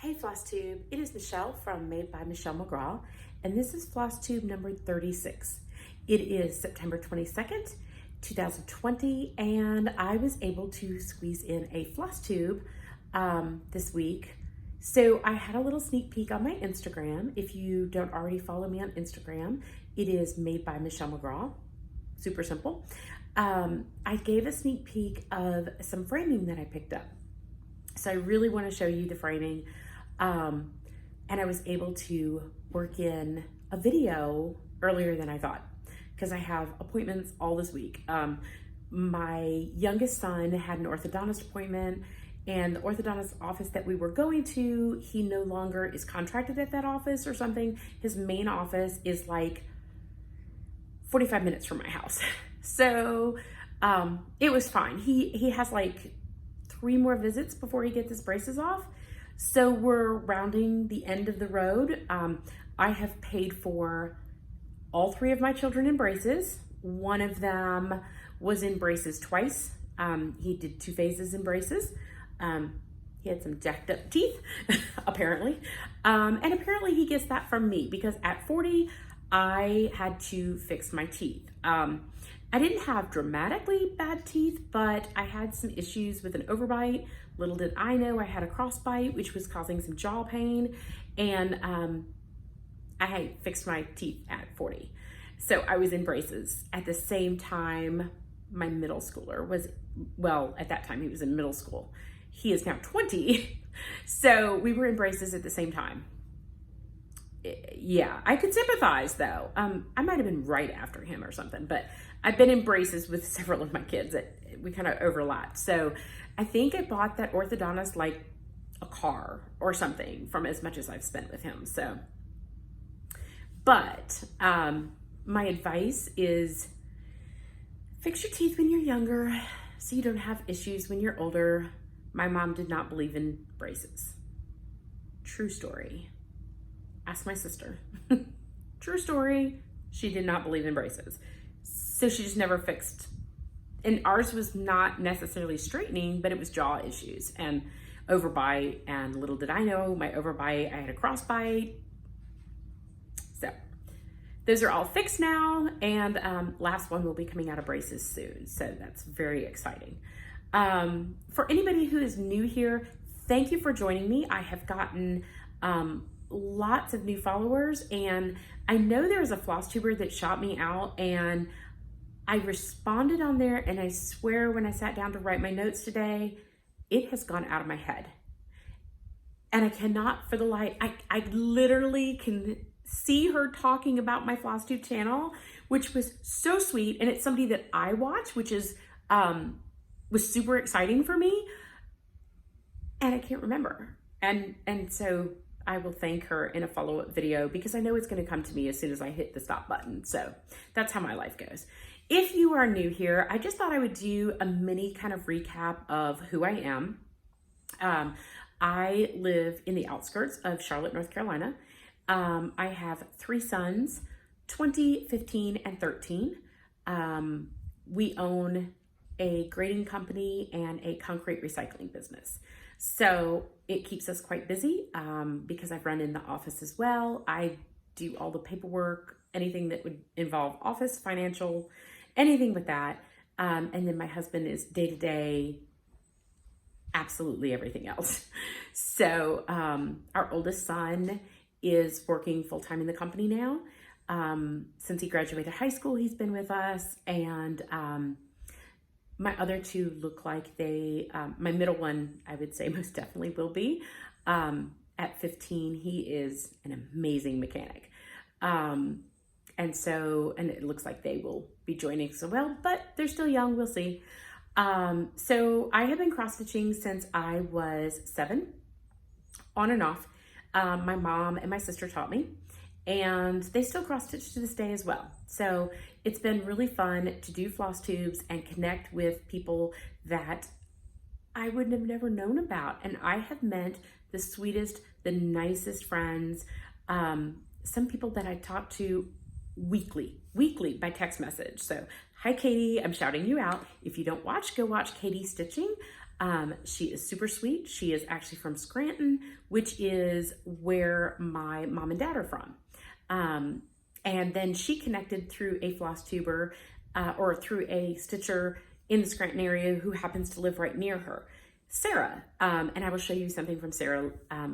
Hey Flosstube, it is Michelle from Made by Michelle McGraw, and this is Flosstube number 36. It is September 22nd, 2020, and I was able to squeeze in a Flosstube this week. So I had a little sneak peek on my Instagram. If you don't already follow me on Instagram, it is Made by Michelle McGraw. Super simple. I gave a sneak peek of some framing that I picked up. So I really want to show you the framing. And I was able to work in a video earlier than I thought because I have appointments all this week. My youngest son had an orthodontist appointment, and the orthodontist office that we were going to, he no longer is contracted at that office or something. His main office is like 45 minutes from my house. So it was fine. He has like 3 more visits before he gets his braces off. So we're rounding the end of the road. I have paid for all 3 of my children in braces. One of them was in braces twice. He did 2 phases in braces. He had some jacked up teeth, apparently. And apparently he gets that from me because at 40, I had to fix my teeth. I didn't have dramatically bad teeth, but I had some issues with an overbite. Little did I know I had a crossbite, which was causing some jaw pain. And I had fixed my teeth at 40. So I was in braces. At the same time, my middle schooler was, well, at that time he was in middle school. He is now 20. So we were in braces at the same time. Yeah, I could sympathize though. I might have been right after him or something, but I've been in braces with several of my kids that we kind of overlapped. So I think I bought that orthodontist like a car or something from as much as I've spent with him. So, but my advice is fix your teeth when you're younger so you don't have issues when you're older. My mom did not believe in braces. True story. Ask my sister. True story. She did not believe in braces. So she just never fixed. And ours was not necessarily straightening, but it was jaw issues and overbite. And little did I know, my overbite, I had a crossbite. So those are all fixed now. And last one will be coming out of braces soon. So that's very exciting. For anybody who is new here, thank you for joining me. I have gotten lots of new followers, and I know there was a Flosstuber that shot me out, and I responded on there, and I swear when I sat down to write my notes today, it has gone out of my head. And I cannot for the life, I literally can see her talking about my Flosstube channel, which was so sweet, and it's somebody that I watch, which is was super exciting for me, and I can't remember. And so I will thank her in a follow-up video because I know it's going to come to me as soon as I hit the stop button. So that's how my life goes. If you are new here, I just thought I would do a mini kind of recap of who I am. I live in the outskirts of Charlotte, North Carolina. I have 3 sons, 20, 15, and 13. We own a grading company and a concrete recycling business. So it keeps us quite busy because I've run in the office as well. I do all the paperwork, anything that would involve office, financial, anything with that. And then my husband is day-to-day, absolutely everything else. So our oldest son is working full-time in the company now. Since he graduated high school, he's been with us. And my other 2 look like they, my middle one, I would say most definitely will be. At 15, he is an amazing mechanic. And it looks like they will be joining as well, but they're still young, we'll see. So I have been cross-stitching since I was 7, on and off. My mom and my sister taught me, and they still cross-stitch to this day as well. So it's been really fun to do floss tubes and connect with people that I would have never known about. And I have met the sweetest, the nicest friends, some people that I talk to weekly by text message. So hi, Katie, I'm shouting you out. If you don't watch, go watch Katie Stitching. She is super sweet. She is actually from Scranton, which is where my mom and dad are from. And then she connected through a floss tuber or through a stitcher in the Scranton area who happens to live right near her, Sarah. And I will show you something from Sarah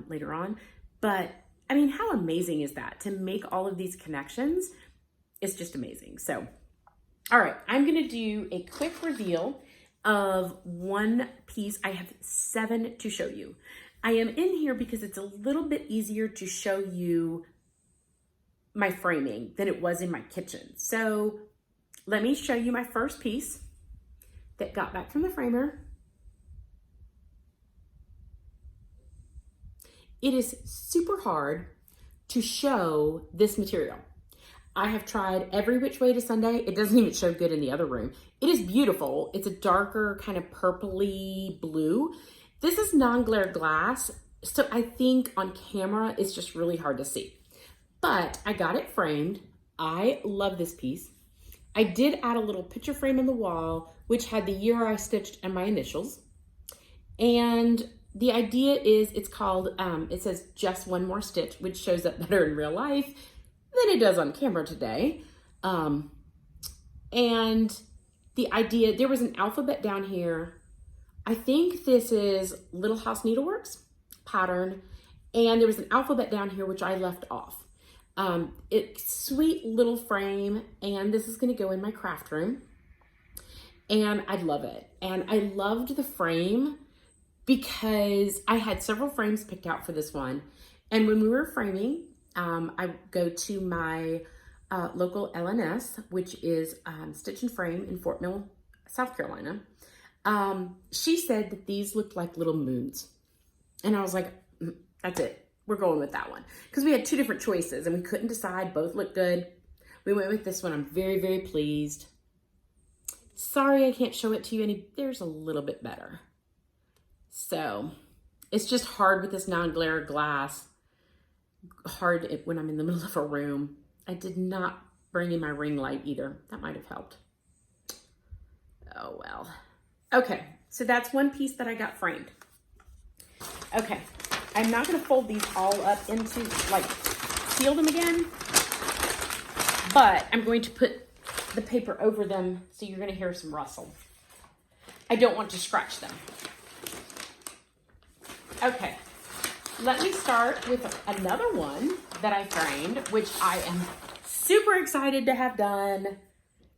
later on. But I mean, how amazing is that to make all of these connections? It's just amazing. So, all right, I'm gonna do a quick reveal of one piece. I have 7 to show you. I am in here because it's a little bit easier to show you my framing than it was in my kitchen. So let me show you my first piece that got back from the framer. It is super hard to show this material. I have tried every which way to Sunday. It doesn't even show good in the other room. It is beautiful. It's a darker kind of purpley blue. This is non-glare glass, so I think on camera it's just really hard to see. But I got it framed. I love this piece. I did add a little picture frame in the wall, which had the year I stitched and my initials. And the idea is it's called, it says just one more stitch, which shows up better in real life than it does on camera today. And the idea, there was an alphabet down here. I think this is Little House Needleworks pattern. And there was an alphabet down here, which I left off. It's sweet little frame, and this is gonna go in my craft room. And I love it. And I loved the frame because I had several frames picked out for this one. And when we were framing, I go to my local LNS, which is Stitch and Frame in Fort Mill, South Carolina. She said that these looked like little moons. And I was like, that's it. We're going with that one. Because we had 2 different choices and we couldn't decide. Both looked good. We went with this one. I'm very, very pleased. Sorry I can't show it to you any. There's a little bit better. So it's just hard with this non-glare glass. Hard when I'm in the middle of a room. I did not bring in my ring light either. That might have helped. Oh well. Okay, so that's one piece that I got framed. Okay, I'm not gonna fold these all up into, like, seal them again, but I'm going to put the paper over them so you're gonna hear some rustle. I don't want to scratch them. Okay, let me start with another one that I framed, which I am super excited to have done.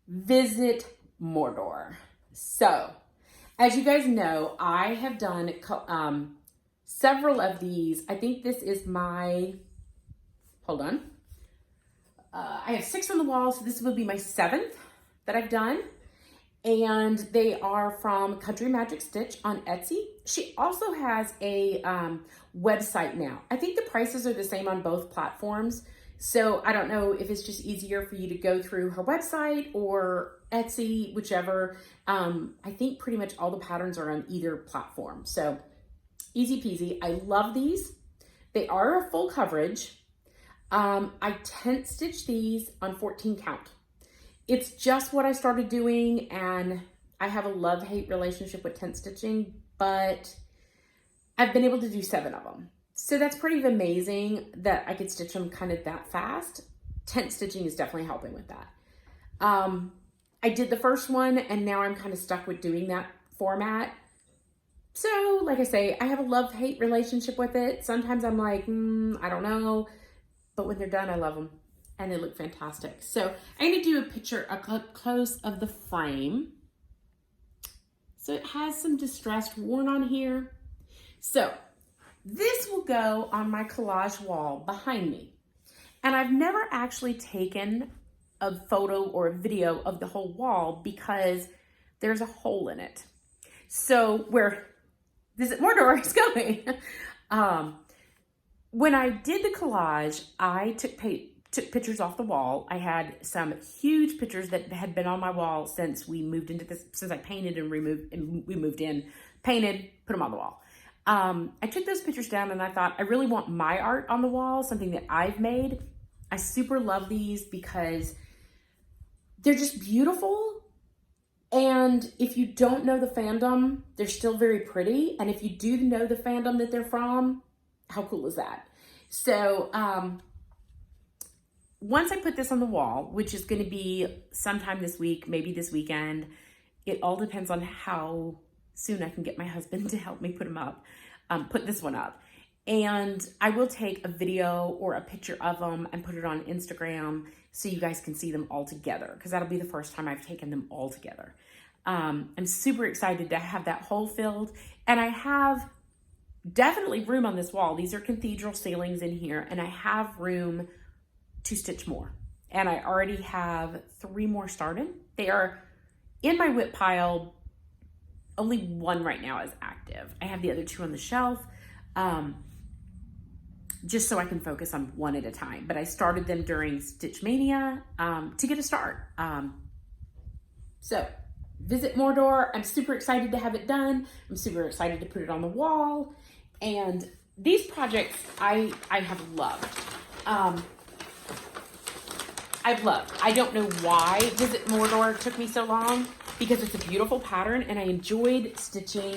Visit Mordor. So, as you guys know, I have done several of these. I think this is my, hold on. I have 6 on the wall, so this will be my 7th that I've done. And they are from Country Magic Stitch on Etsy. She also has a website now. I think the prices are the same on both platforms. So I don't know if it's just easier for you to go through her website or Etsy, whichever. I think pretty much all the patterns are on either platform. So easy peasy. I love these. They are a full coverage. I tent stitch these on 14 count. It's just what I started doing, and I have a love-hate relationship with tent stitching, but I've been able to do 7 of them. So that's pretty amazing that I could stitch them kind of that fast. Tent stitching is definitely helping with that. I did the first one, and now I'm kind of stuck with doing that format. So, like I say, I have a love-hate relationship with it. Sometimes I'm like, I don't know. But when they're done, I love them. And they look fantastic. So I'm going to do a picture, a close of the frame. So it has some distressed worn on here. So this will go on my collage wall behind me. And I've never actually taken a photo or a video of the whole wall because there's a hole in it. So where Visit Mordor is going. When I did the collage, I took pictures off the wall. I had some huge pictures that had been on my wall since we moved into this, since I painted and we moved in, painted, put them on the wall. I took those pictures down and I thought, I really want my art on the wall, something that I've made. I super love these because they're just beautiful, And if you don't know the fandom, they're still very pretty. And if you do know the fandom that they're from, how cool is that? So once I put this on the wall, which is going to be sometime this week, maybe this weekend, it all depends on how soon I can get my husband to help me put them up, put this one up. And I will take a video or a picture of them and put it on Instagram so you guys can see them all together, because that'll be the first time I've taken them all together. I'm super excited to have that hole filled, and I have definitely room on this wall. These are cathedral ceilings in here, and I have room to stitch more. And I already have 3 more started. They are in my whip pile. Only 1 right now is active. I have the other 2 on the shelf, just so I can focus on 1 at a time. But I started them during Stitch Mania to get a start. So visit Mordor. I'm super excited to have it done. I'm super excited to put it on the wall. And these projects I have loved. I've loved. I don't know why Visit Mordor took me so long, because it's a beautiful pattern and I enjoyed stitching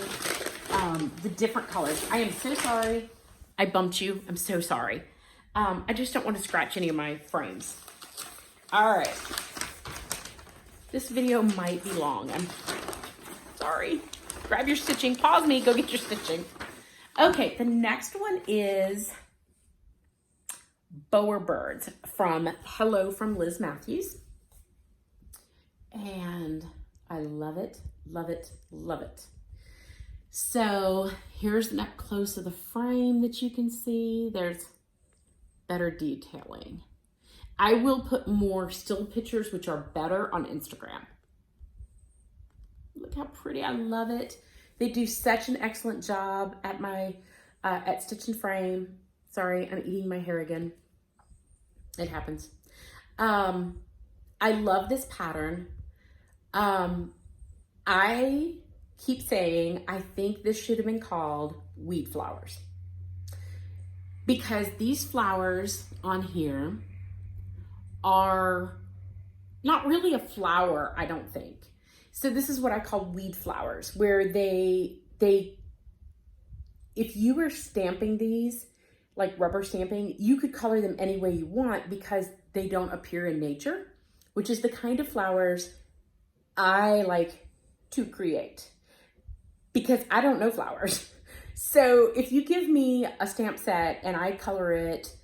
the different colors. I am so sorry I bumped you. I'm so sorry. I just don't want to scratch any of my frames. All right. This video might be long. I'm sorry. Grab your stitching. Pause me. Go get your stitching. Okay, the next one is Bowerbirds from Hello from Liz Matthews. And I love it, love it, love it. So here's an up close of the frame that you can see. There's better detailing. I will put more still pictures, which are better, on Instagram. Look how pretty. I love it. They do such an excellent job at my at Stitch and Frame. Sorry, I'm eating my hair again. It happens. I love this pattern. I keep saying I think this should have been called Weed Flowers, because these flowers on here are not really a flower, I don't think. So this is what I call weed flowers, where they if you were stamping these, like rubber stamping, you could color them any way you want, because they don't appear in nature, which is the kind of flowers I like to create, because I don't know flowers. So if you give me a stamp set and I color it,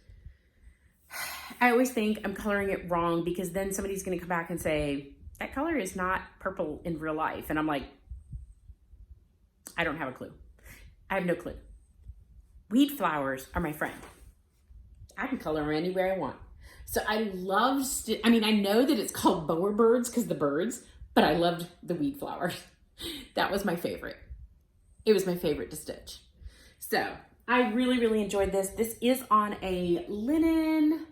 I always think I'm coloring it wrong, because then somebody's going to come back and say, that color is not purple in real life. And I'm like, I don't have a clue. I have no clue. Weed flowers are my friend. I can color them anywhere I want. So I love, I mean, I know that it's called Bowerbirds because the birds, but I loved the weed flowers. That was my favorite. It was my favorite to stitch. So I really, really enjoyed this. This is on a linen.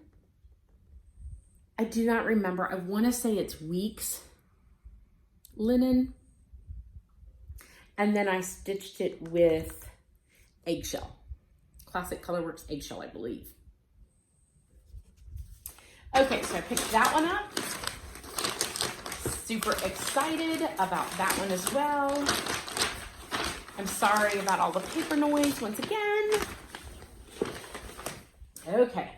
I do not remember. I want to say it's Weeks linen. And then I stitched it with eggshell. Classic Colorworks eggshell, I believe. Okay, so I picked that one up. Super excited about that one as well. I'm sorry about all the paper noise once again. Okay.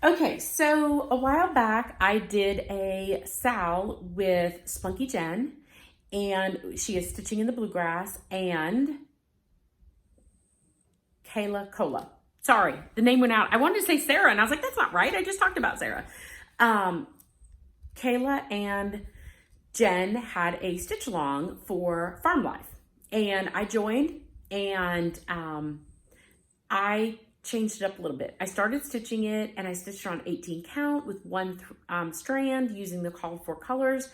Okay, so a while back I did a Sal with Spunky Jen, and she is stitching in the bluegrass, and Kayla Cola. Sorry, the name went out. I wanted to say Sarah, and I was like, that's not right. I just talked about Sarah. Kayla and Jen had a stitch along for Farm Life, and I joined, and I changed it up a little bit. I started stitching it, and I stitched on 18 count with one strand using the called for colors,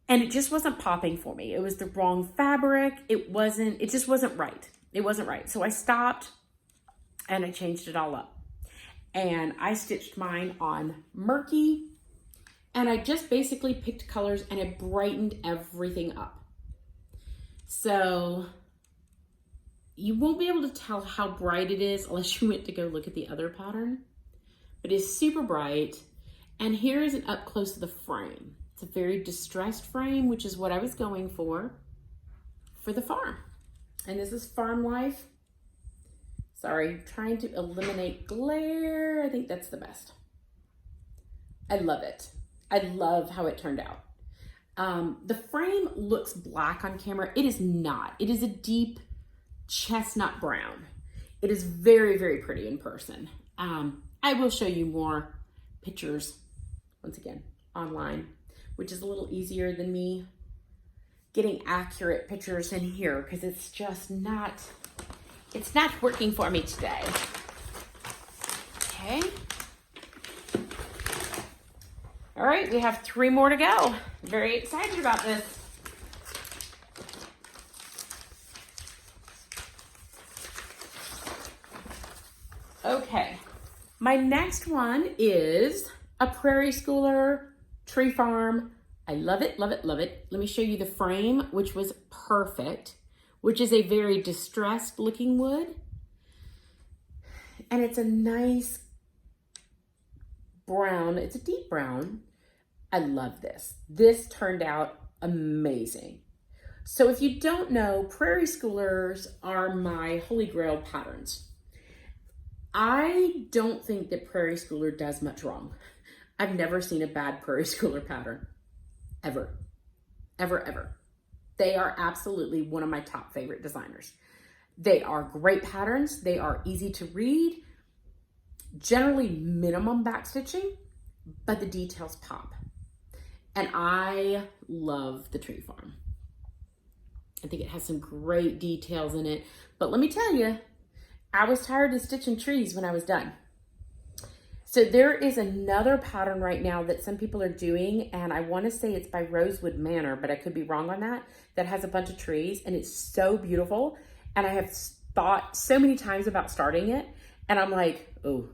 and it just wasn't popping for me. It was the wrong fabric. It just wasn't right. It wasn't right. So I stopped and I changed it all up, and I stitched mine on Murky, and I just basically picked colors and I brightened everything up. So you won't be able to tell how bright it is unless you went to go look at the other pattern, but it's super bright. And here is an up close of the frame. It's a very distressed frame, which is what I was going for the farm. And this is Farm Life. Sorry, trying to eliminate glare. I think that's the best. I love it. I love how it turned out. The frame looks black on camera. It is not. It is a deep chestnut brown. It is very, very pretty in person. I will show you more pictures, once again, online, which is a little easier than me getting accurate pictures in here because it's just not, it's not working for me today. Okay. All right, we have 3 more to go. Very excited about this. Okay, my next one is a prairie schooler tree farm. I love it, love it, love it. Let me show you the frame, which was perfect, which is a very distressed looking wood. And it's a nice brown. It's a deep brown. I love this. This turned out amazing. So if you don't know, prairie schoolers are my holy grail patterns. I don't think that prairie schooler does much wrong. I've never seen a bad prairie schooler pattern, ever, ever, ever. They are absolutely one of my top favorite designers. They are great patterns. They are easy to read, generally minimum backstitching, but the details pop. And I love the tree farm. I think it has some great details in it, but let me tell you, I was tired of stitching trees when I was done. So there is another pattern right now that some people are doing, and I want to say it's by Rosewood Manor, but I could be wrong on that, that has a bunch of trees, and it's so beautiful. And I have thought so many times about starting it, and I'm like, oh,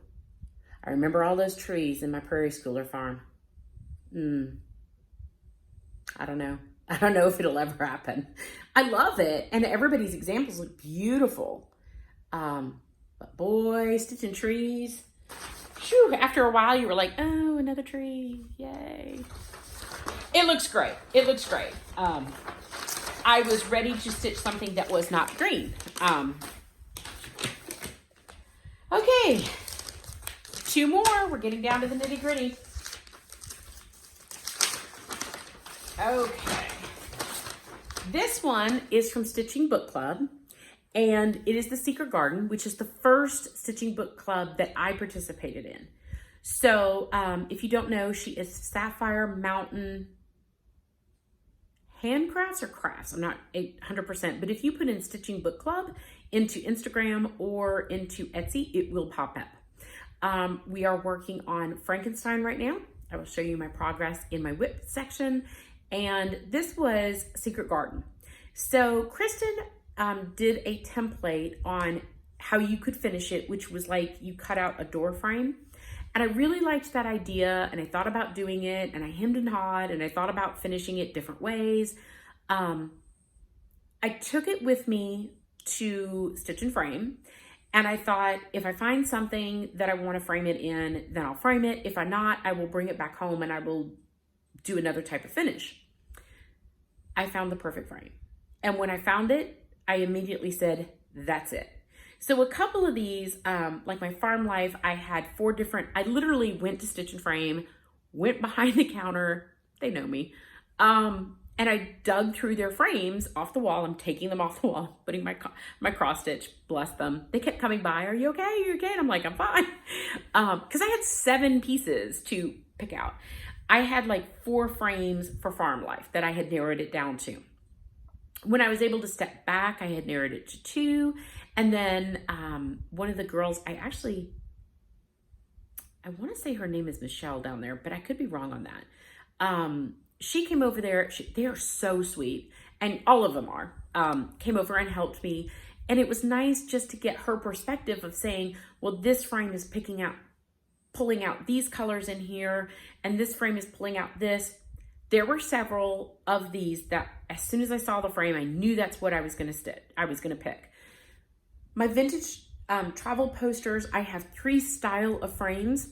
I remember all those trees in my prairie schooler farm. I don't know. I don't know if it'll ever happen. I love it, and everybody's examples look beautiful. But boy, stitching trees, whew, after a while you were like, oh, another tree, yay. It looks great, it looks great. I was ready to stitch something that was not green. Okay, 2 more, we're getting down to the nitty gritty. Okay, this one is from Stitching Book Club. And it is the Secret Garden, which is the first stitching book club that I participated in. So if you don't know, she is Sapphire Mountain Handcrafts or Crafts. I'm not 100%, but if you put in Stitching Book Club into Instagram or into Etsy, it will pop up. We are working on Frankenstein right now. I will show you my progress in my whip section. And this was Secret Garden. So Kristen did a template on how you could finish it, which was like you cut out a door frame. And I really liked that idea, and I thought about doing it, and I hemmed and hawed, and I thought about finishing it different ways. I took it with me to Stitch and Frame, and I thought if I find something that I want to frame it in, then I'll frame it. If I'm not, I will bring it back home and I will do another type of finish. I found the perfect frame. And when I found it, I immediately said, that's it. So a couple of these, like my Farm Life, I had 4 different, I literally went to Stitch and Frame, went behind the counter, they know me, and I dug through their frames off the wall. I'm taking them off the wall, putting my cross stitch, bless them. They kept coming by, are you okay? Are you okay? And I'm like, I'm fine. Because I had 7 pieces to pick out. I had like 4 frames for Farm Life that I had narrowed it down to. When I was able to step back, I had narrowed it to 2. And then one of the girls, I want to say her name is Michelle down there, but I could be wrong on that. She came over there. They are so sweet. And all of them are. Came over and helped me. And it was nice just to get her perspective of saying, well, this frame is pulling out these colors in here. And this frame is pulling out this. There were several of these that as soon as I saw the frame, I knew that's what I was going to stitch. I was going to pick. My vintage travel posters, I have 3 style of frames.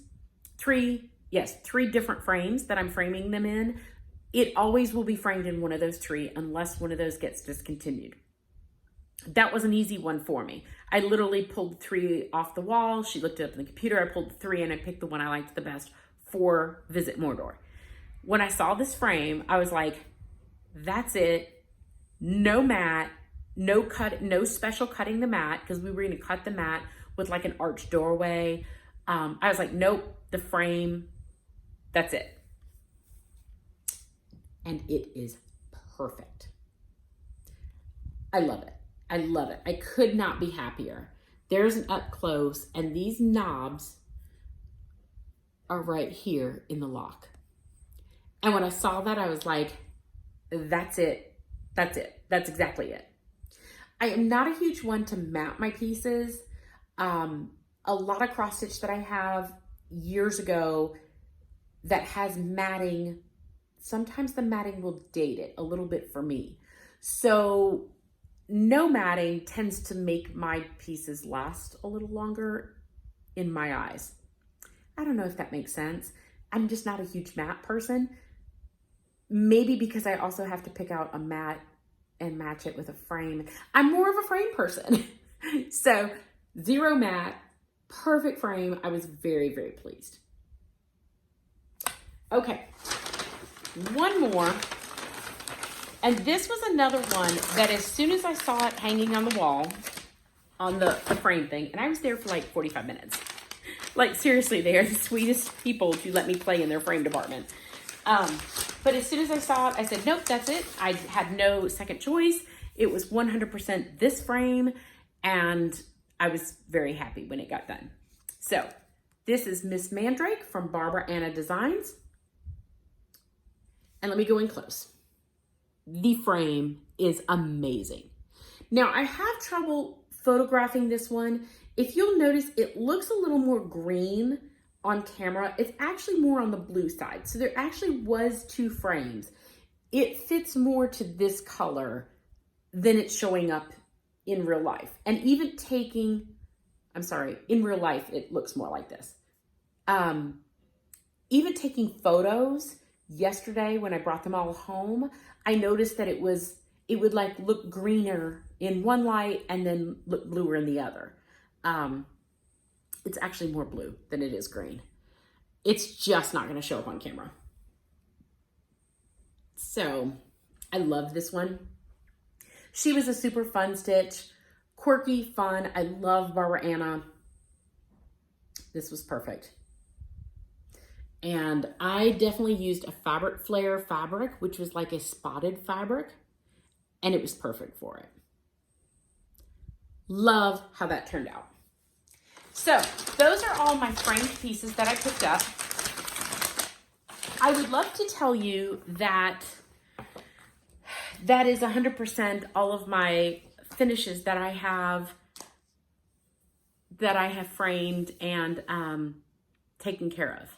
3 different frames that I'm framing them in. It always will be framed in one of those 3 unless one of those gets discontinued. That was an easy one for me. I literally pulled 3 off the wall. She looked it up in the computer. I pulled 3 and I picked the one I liked the best for Visit Mordor. When I saw this frame, I was like, that's it. No mat, no special cutting the mat, because we were gonna cut the mat with like an arched doorway. I was like, nope, the frame, that's it. And it is perfect. I love it. I love it. I could not be happier. There's an up close, and these knobs are right here in the lock. And when I saw that, I was like, that's it. That's it. That's exactly it. I am not a huge one to mat my pieces. A lot of cross stitch that I have years ago that has matting, sometimes the matting will date it a little bit for me. So no matting tends to make my pieces last a little longer in my eyes. I don't know if that makes sense. I'm just not a huge mat person. Maybe because I also have to pick out a mat and match it with a frame. I'm more of a frame person. So 0 mat, perfect frame. I was very, very pleased. Okay, one more. And this was another one that as soon as I saw it hanging on the wall, on the frame thing, and I was there for like 45 minutes. Like seriously, they are the sweetest people to let me play in their frame department. But as soon as I saw it, I said, nope, that's it. I had no second choice. It was 100% this frame, and I was very happy when it got done. So this is Miss Mandrake from Barbara Anna Designs. And let me go in close. The frame is amazing. Now I have trouble photographing this one. If you'll notice, it looks a little more green on camera. It's actually more on the blue side. So there actually was 2 frames. It fits more to this color than it's showing up in real life. And even taking, in real life, it looks more like this. Even taking photos yesterday when I brought them all home, I noticed that it would like look greener in one light and then look bluer in the other. It's actually more blue than it is green. It's just not going to show up on camera. So I love this one. She was a super fun stitch, quirky, fun. I love Barbara Anna. This was perfect. And I definitely used a fabric flare fabric, which was like a spotted fabric, and it was perfect for it. Love how that turned out. So those are all my framed pieces that I picked up. I would love to tell you that that is 100% all of my finishes that I have framed and taken care of.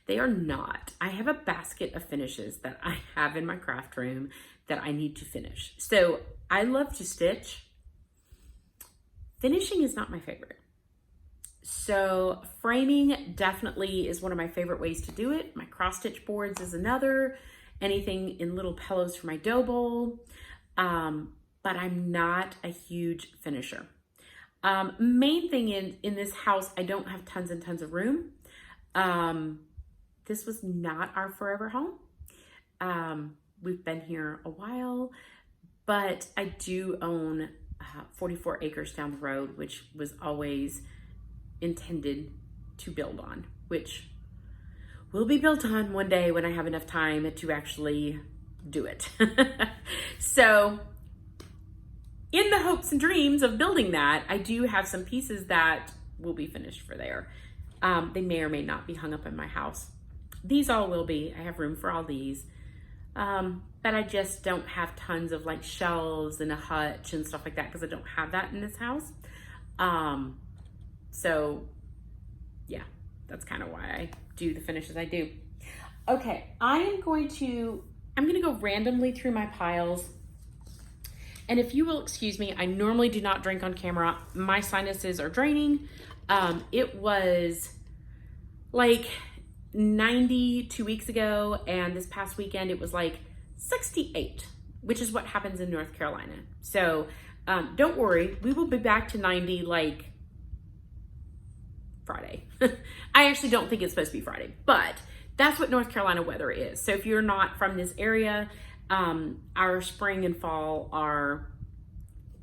They are not. I have a basket of finishes that I have in my craft room that I need to finish. So I love to stitch. Finishing is not my favorite. So framing definitely is one of my favorite ways to do it. My cross stitch boards is another. Anything in little pillows for my dough bowl. But I'm not a huge finisher. Main thing in this house, I don't have tons and tons of room. This was not our forever home. We've been here a while, but I do own 44 acres down the road, which was always intended to build on, which will be built on one day when I have enough time to actually do it. So in the hopes and dreams of building that, I do have some pieces that will be finished for there. They may or may not be hung up in my house. These all will be. I have room for all these. But I just don't have tons of like shelves and a hutch and stuff like that because I don't have that in this house. So yeah, that's kind of why I do the finishes I do. Okay, I'm gonna go randomly through my piles And if you will excuse me, I normally do not drink on camera. My sinuses are draining. It was like 90 2 weeks ago, and this past weekend it was like 68, which is what happens in North Carolina. So don't worry, we will be back to 90 like Friday. I actually don't think it's supposed to be Friday, but that's what North Carolina weather is. So if you're not from this area, our spring and fall are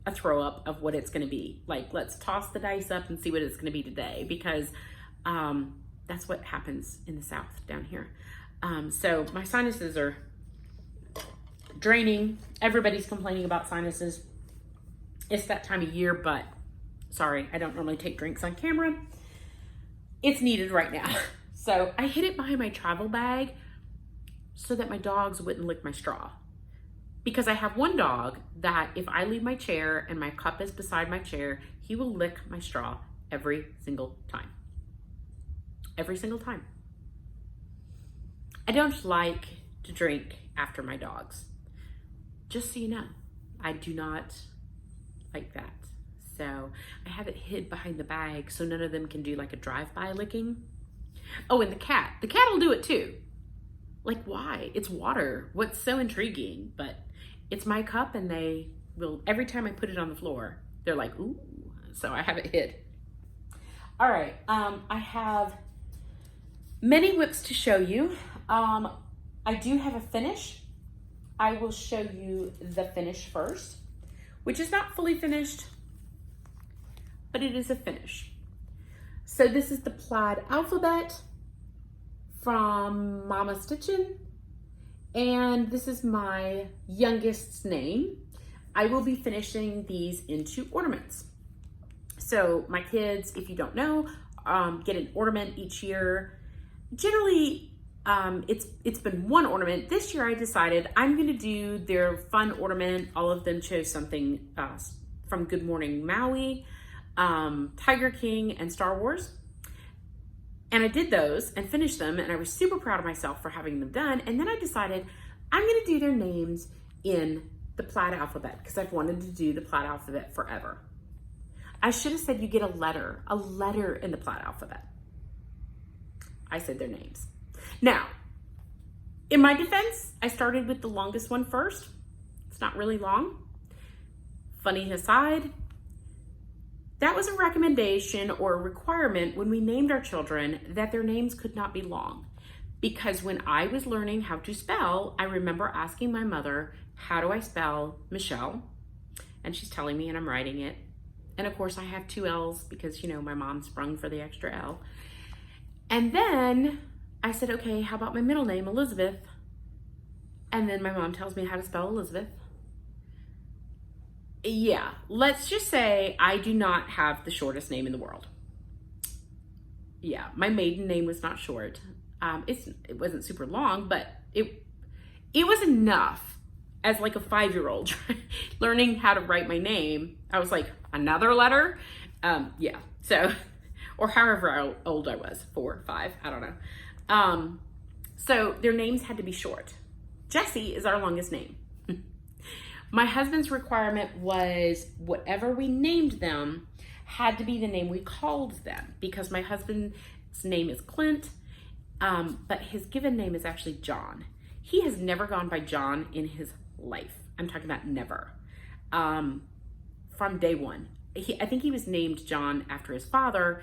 a throw up of what it's going to be. Like, let's toss the dice up and see what it's going to be today, because that's what happens in the South down here. So my sinuses are draining. Everybody's complaining about sinuses. It's that time of year, but sorry, I don't normally take drinks on camera. It's needed right now. So I hid it behind my travel bag so that my dogs wouldn't lick my straw. Because I have one dog that if I leave my chair and my cup is beside my chair, he will lick my straw every single time. Every single time. I don't like to drink after my dogs. Just so you know, I do not like that. So I have it hid behind the bag so none of them can do like a drive-by licking. Oh, and the cat will do it too. Like, why? It's water. What's so intriguing? But it's my cup, and they will, every time I put it on the floor, they're like, ooh. So I have it hid. All right, I have many whips to show you. I do have a finish. I will show you the finish first, which is not fully finished, but it is a finish. So this is the plaid alphabet from Mama Stitchin', and this is my youngest's name. I will be finishing these into ornaments. So my kids, if you don't know, get an ornament each year. Generally, it's been one ornament. This year I decided I'm gonna do their fun ornament. All of them chose something from Good Morning Maui, Tiger King, and Star Wars. And I did those and finished them, and I was super proud of myself for having them done. And then I decided I'm gonna do their names in the plaid alphabet because I've wanted to do the plaid alphabet forever. I should have said you get a letter in the plaid alphabet. I said their names. Now, in my defense, I started with the longest one first. It's not really long. Funny aside, that was a recommendation or a requirement when we named our children that their names could not be long. Because when I was learning how to spell, I remember asking my mother, how do I spell Michelle? And she's telling me, and I'm writing it. And of course I have 2 L's because, you know, my mom sprung for the extra L. And then I said, okay, how about my middle name, Elizabeth? And then my mom tells me how to spell Elizabeth. Yeah, let's just say I do not have the shortest name in the world. Yeah, my maiden name was not short. It wasn't super long, but it was enough as like a 5-year-old learning how to write my name. I was like, another letter? Yeah, so, or however old I was, 4, 5, I don't know. So their names had to be short. Jessie is our longest name. My husband's requirement was whatever we named them had to be the name we called them, because my husband's name is Clint, but his given name is actually John. He has never gone by John in his life. I'm talking about never. From day one. I think he was named John after his father,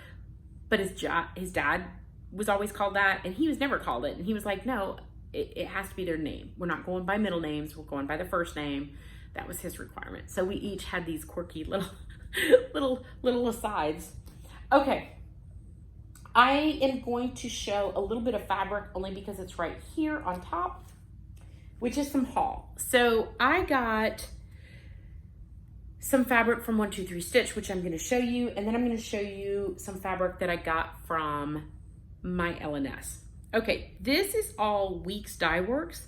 but his dad was always called that, and he was never called it. And he was like, no, it has to be their name. We're not going by middle names. We're going by the first name. That was his requirement. So we each had these quirky little asides. Okay. I am going to show a little bit of fabric only because it's right here on top, which is some haul. So I got some fabric from 123 Stitch, which I'm going to show you. And then I'm going to show you some fabric that I got from my LNS. Okay, this is all Weeks Dye Works,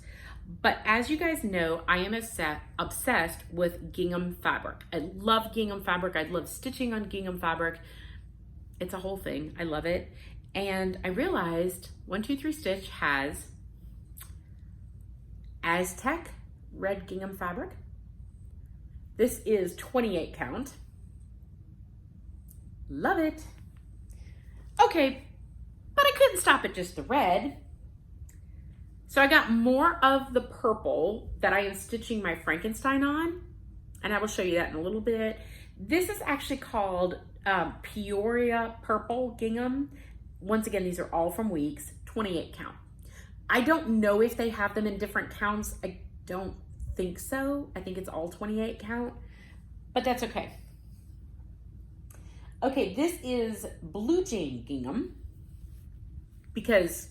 but as you guys know, I am obsessed with gingham fabric. I love gingham fabric. I love stitching on gingham fabric. It's a whole thing. I love it. And I realized 123 Stitch has Aztec red gingham fabric. This is 28 count. Love it. Okay, but I couldn't stop at just the red. So I got more of the purple that I am stitching my Frankenstein on, and I will show you that in a little bit. This is actually called Peoria Purple Gingham. Once again, these are all from Weeks, 28 count. I don't know if they have them in different counts. I don't think so. I think it's all 28 count, but that's okay. Okay, this is Blue Jean Gingham, because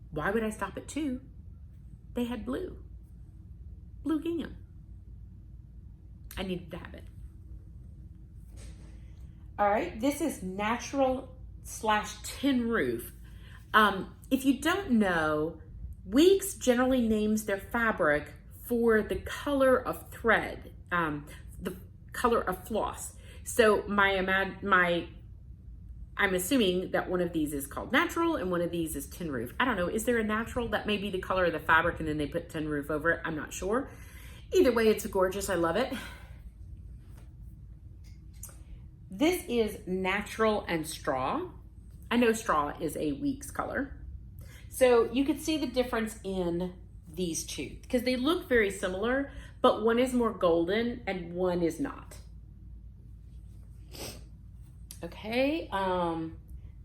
why would I stop at 2? They had blue gingham. I needed to have it. All right, this is Natural / Tin Roof. If you don't know, Weeks generally names their fabric for the color of thread, the color of floss. So I'm assuming that one of these is called Natural and one of these is Tin Roof. I don't know, is there a Natural that may be the color of the fabric and then they put Tin Roof over it? I'm not sure. Either way, it's gorgeous, I love it. This is Natural and Straw. I know straw is a Weeks color. So you could see the difference in these two because they look very similar, but one is more golden and one is not. Okay,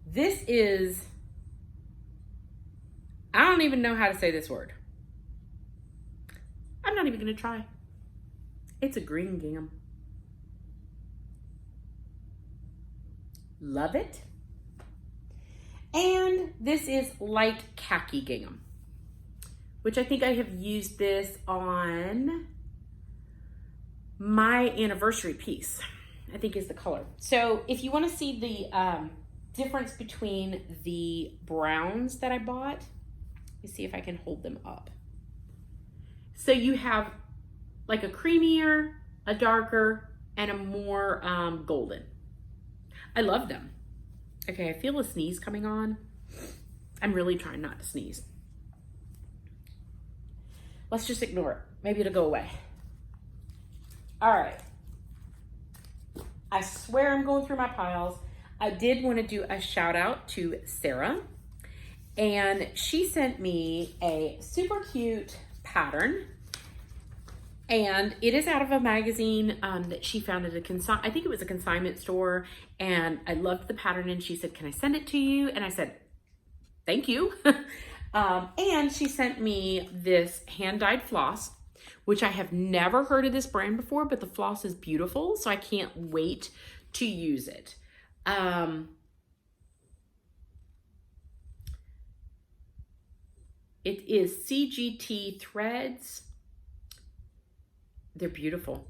this is, I don't even know how to say this word. I'm not even gonna try. It's a green gingham. Love it. And this is light khaki gingham, which I think I have used this on my anniversary piece, I think is the color. So if you want to see the difference between the browns that I bought, let me see if I can hold them up. So you have like a creamier, a darker, and a more golden. I love them. Okay, I feel a sneeze coming on. I'm really trying not to sneeze. Let's just ignore it. Maybe it'll go away. All right. I swear I'm going through my piles. I did want to do a shout out to Sarah, and she sent me a super cute pattern, and it is out of a magazine that she found at I think it was a consignment store, and I loved the pattern, and she said, can I send it to you? And I said, thank you. And she sent me this hand-dyed floss, which I have never heard of this brand before, but the floss is beautiful, so I can't wait to use it. It is CGT threads. They're beautiful.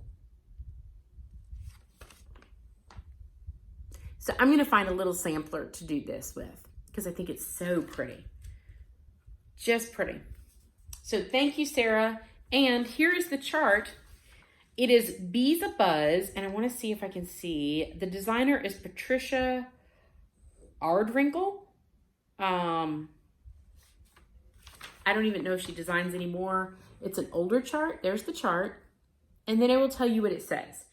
So I'm gonna find a little sampler to do this with because I think it's so pretty. Just pretty. So thank you, Sarah. And here is the chart. It is Bees a Buzz, and I want to see if I can see. The designer is Patricia Ardwinkle. I don't even know if she designs anymore. It's an older chart. There's the chart. And then I will tell you what it says.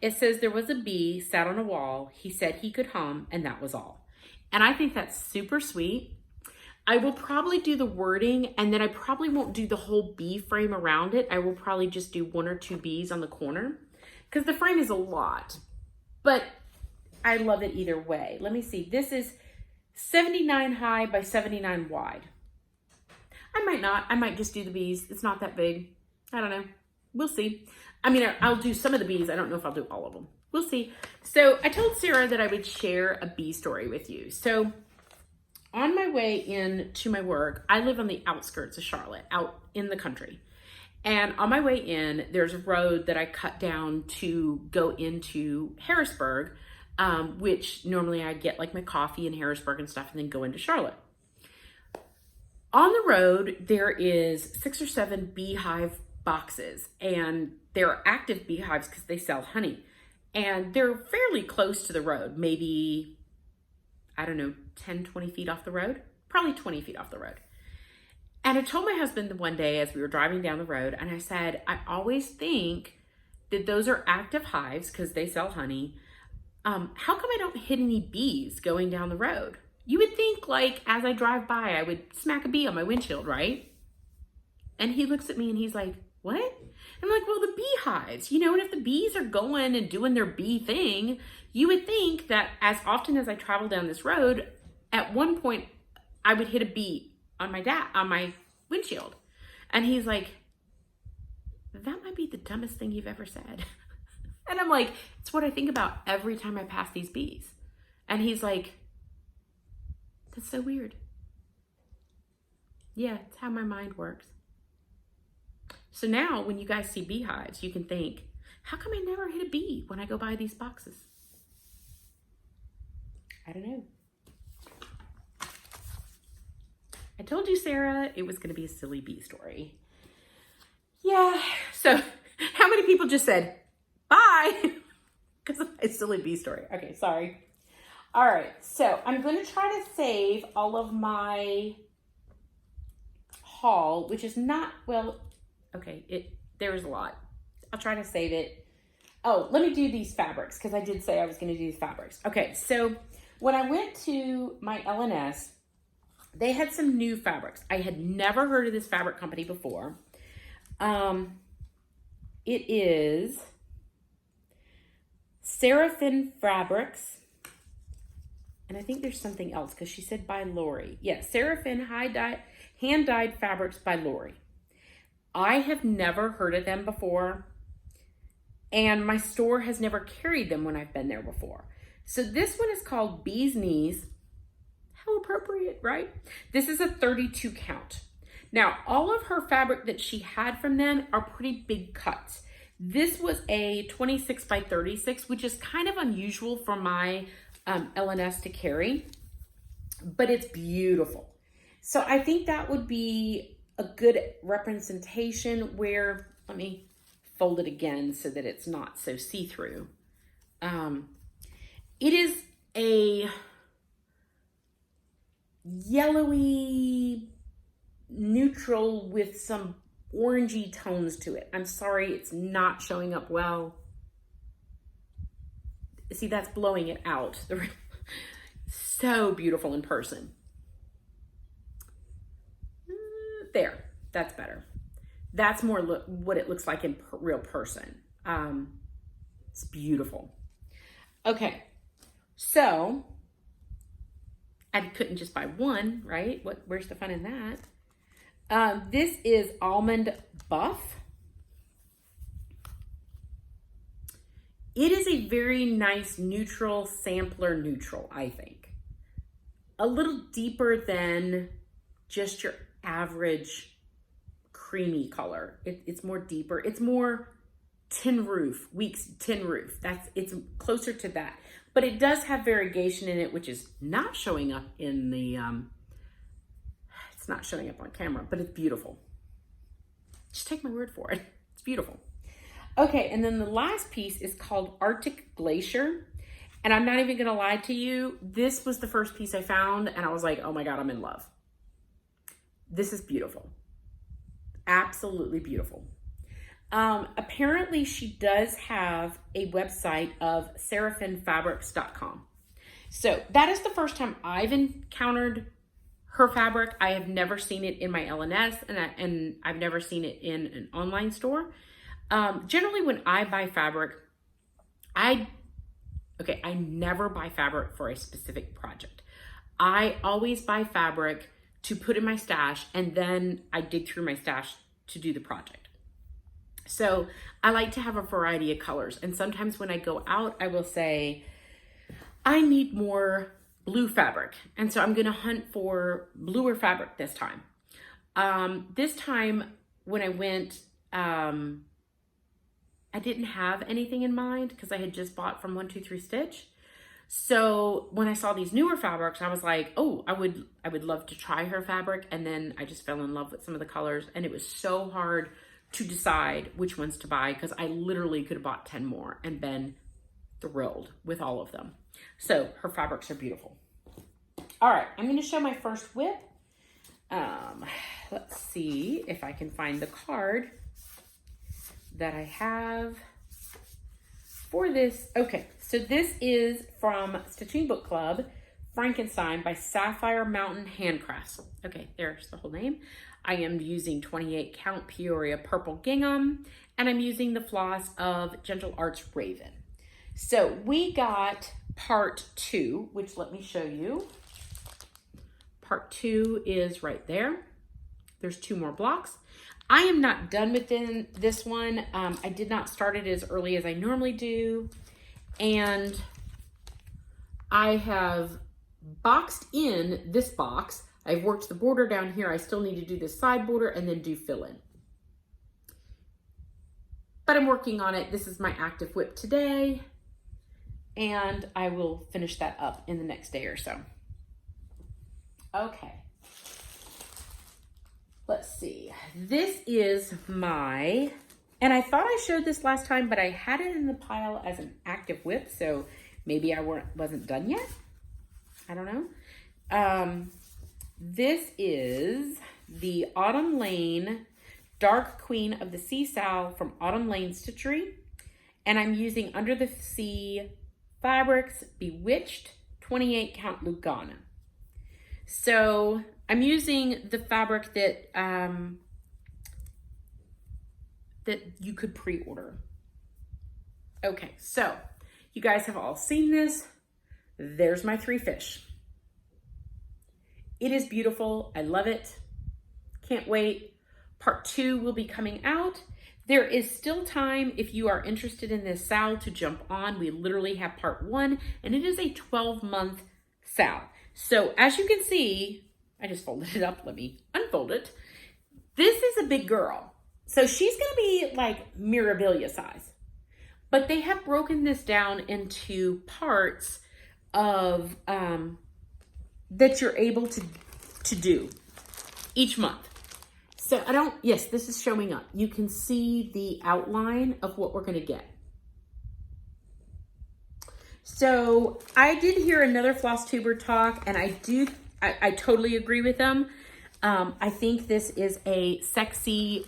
It says there was a bee sat on a wall. He said he could hum, and that was all. And I think that's super sweet. I will probably do the wording, and then I probably won't do the whole bee frame around it. I will probably just do 1 or 2 bees on the corner because the frame is a lot, but I love it either way. Let me see. This is 79 high by 79 wide. I might not. I might just do the bees. It's not that big. I don't know. We'll see. I mean, I'll do some of the bees. I don't know if I'll do all of them. We'll see. So I told Sarah that I would share a bee story with you. So on my way in to my work, I live on the outskirts of Charlotte, out in the country. And on my way in, there's a road that I cut down to go into Harrisburg, which normally I get like my coffee in Harrisburg and stuff and then go into Charlotte. On the road, there is 6 or 7 beehive boxes, and they're active beehives because they sell honey. And they're fairly close to the road, maybe, I don't know, 10, 20 feet off the road, probably 20 feet off the road. And I told my husband one day as we were driving down the road, and I said, I always think that those are active hives because they sell honey. How come I don't hit any bees going down the road? You would think, like, as I drive by, I would smack a bee on my windshield, right? And he looks at me and he's like, what? I'm like, well, the beehives, you know, and if the bees are going and doing their bee thing, you would think that as often as I travel down this road, at one point I would hit a bee on my windshield. And he's like, that might be the dumbest thing you've ever said. And I'm like, it's what I think about every time I pass these bees. And he's like, that's so weird. Yeah, it's how my mind works. So now when you guys see beehives, you can think, how come I never hit a bee when I go by these boxes? I don't know. I told you, Sarah, it was going to be a silly bee story. Yeah. So how many people just said, bye, because of my silly bee story? Okay, sorry. All right. So I'm going to try to save all of my haul, which is not, well, okay, there's a lot. I'll try to save it. Oh, let me do these fabrics because I did say I was going to do these fabrics. Okay, so when I went to my LNS, they had some new fabrics. I had never heard of this fabric company before. It is Seraphin Fabrics. And I think there's something else because she said by Lori. Yes, Seraphin hand-dyed fabrics by Lori. I have never heard of them before, and my store has never carried them when I've been there before. So this one is called Bee's Knees. How appropriate, right? This is a 32 count. Now, all of her fabric that she had from them are pretty big cuts. This was a 26 by 36, which is kind of unusual for my LNS to carry, but it's beautiful. So I think that would be a good representation where, let me fold it again so that it's not so see-through. It is a yellowy neutral with some orangey tones to it. I'm sorry, it's not showing up well. See, that's blowing it out. So beautiful in person. There, that's better. That's more what it looks like in real person. It's beautiful. Okay, so I couldn't just buy one, right? Where's the fun in that? This is Almond Buff. It is a very nice neutral, sampler neutral, I think. A little deeper than just your average creamy color. It's more deeper. It's more tin roof, Weeks tin roof. It's closer to that. But it does have variegation in it, which is not showing up in the, it's not showing up on camera, but it's beautiful. Just take my word for it. It's beautiful. Okay, and then the last piece is called Arctic Glacier. And I'm not even gonna lie to you, this was the first piece I found and I was like, oh my God, I'm in love. This is beautiful. Absolutely beautiful. Apparently she does have a website of seraphinfabrics.com. So that is the first time I've encountered her fabric. I have never seen it in my LNS and I've never seen it in an online store. Generally when I buy fabric, I never buy fabric for a specific project. I always buy fabric to put in my stash and then I dig through my stash to do the project. So I like to have a variety of colors. And sometimes when I go out, I will say, I need more blue fabric. And so I'm gonna hunt for bluer fabric this time. This time when I went, I didn't have anything in mind because I had just bought from 123 Stitch. So when I saw these newer fabrics, I was like, oh, I would love to try her fabric. And then I just fell in love with some of the colors and it was so hard to decide which ones to buy because I literally could have bought 10 more and been thrilled with all of them. So her fabrics are beautiful. All right, I'm gonna show my first whip. Let's see if I can find the card that I have. before this, okay, so this is from Stitching Book Club, Frankenstein by Sapphire Mountain Handcrafts. Okay, there's the whole name. I am using 28 count Peoria purple gingham, and I'm using the floss of Gentle Arts Raven. So we got part 2, which let me show you. Part 2 is right there. There's 2 more blocks. I am not done with this one. I did not start it as early as I normally do. And I have boxed in this box. I've worked the border down here. I still need to do this side border and then do fill in. But I'm working on it. This is my active whip today. And I will finish that up in the next day or so. Okay. Let's see. This is my, and I thought I showed this last time, but I had it in the pile as an active whip, so maybe I wasn't done yet. I don't know. This is the Autumn Lane Dark Queen of the Sea Sow from Autumn Lane Stitchery, and I'm using Under the Sea Fabrics Bewitched 28 count lagona. So I'm using the fabric that that you could pre-order. Okay, so you guys have all seen this. There's my 3 fish. It is beautiful. I love it. Can't wait. Part 2 will be coming out. There is still time if you are interested in this sow to jump on. We literally have part 1, and it is a 12-month sow. So as you can see, I just folded it up. Let me unfold it. This is a big girl. So she's going to be like Mirabilia size. But they have broken this down into parts of that you're able to do each month. So yes, this is showing up. You can see the outline of what we're going to get. So I did hear another Flosstuber talk, and I totally agree with them. I think this is a sexy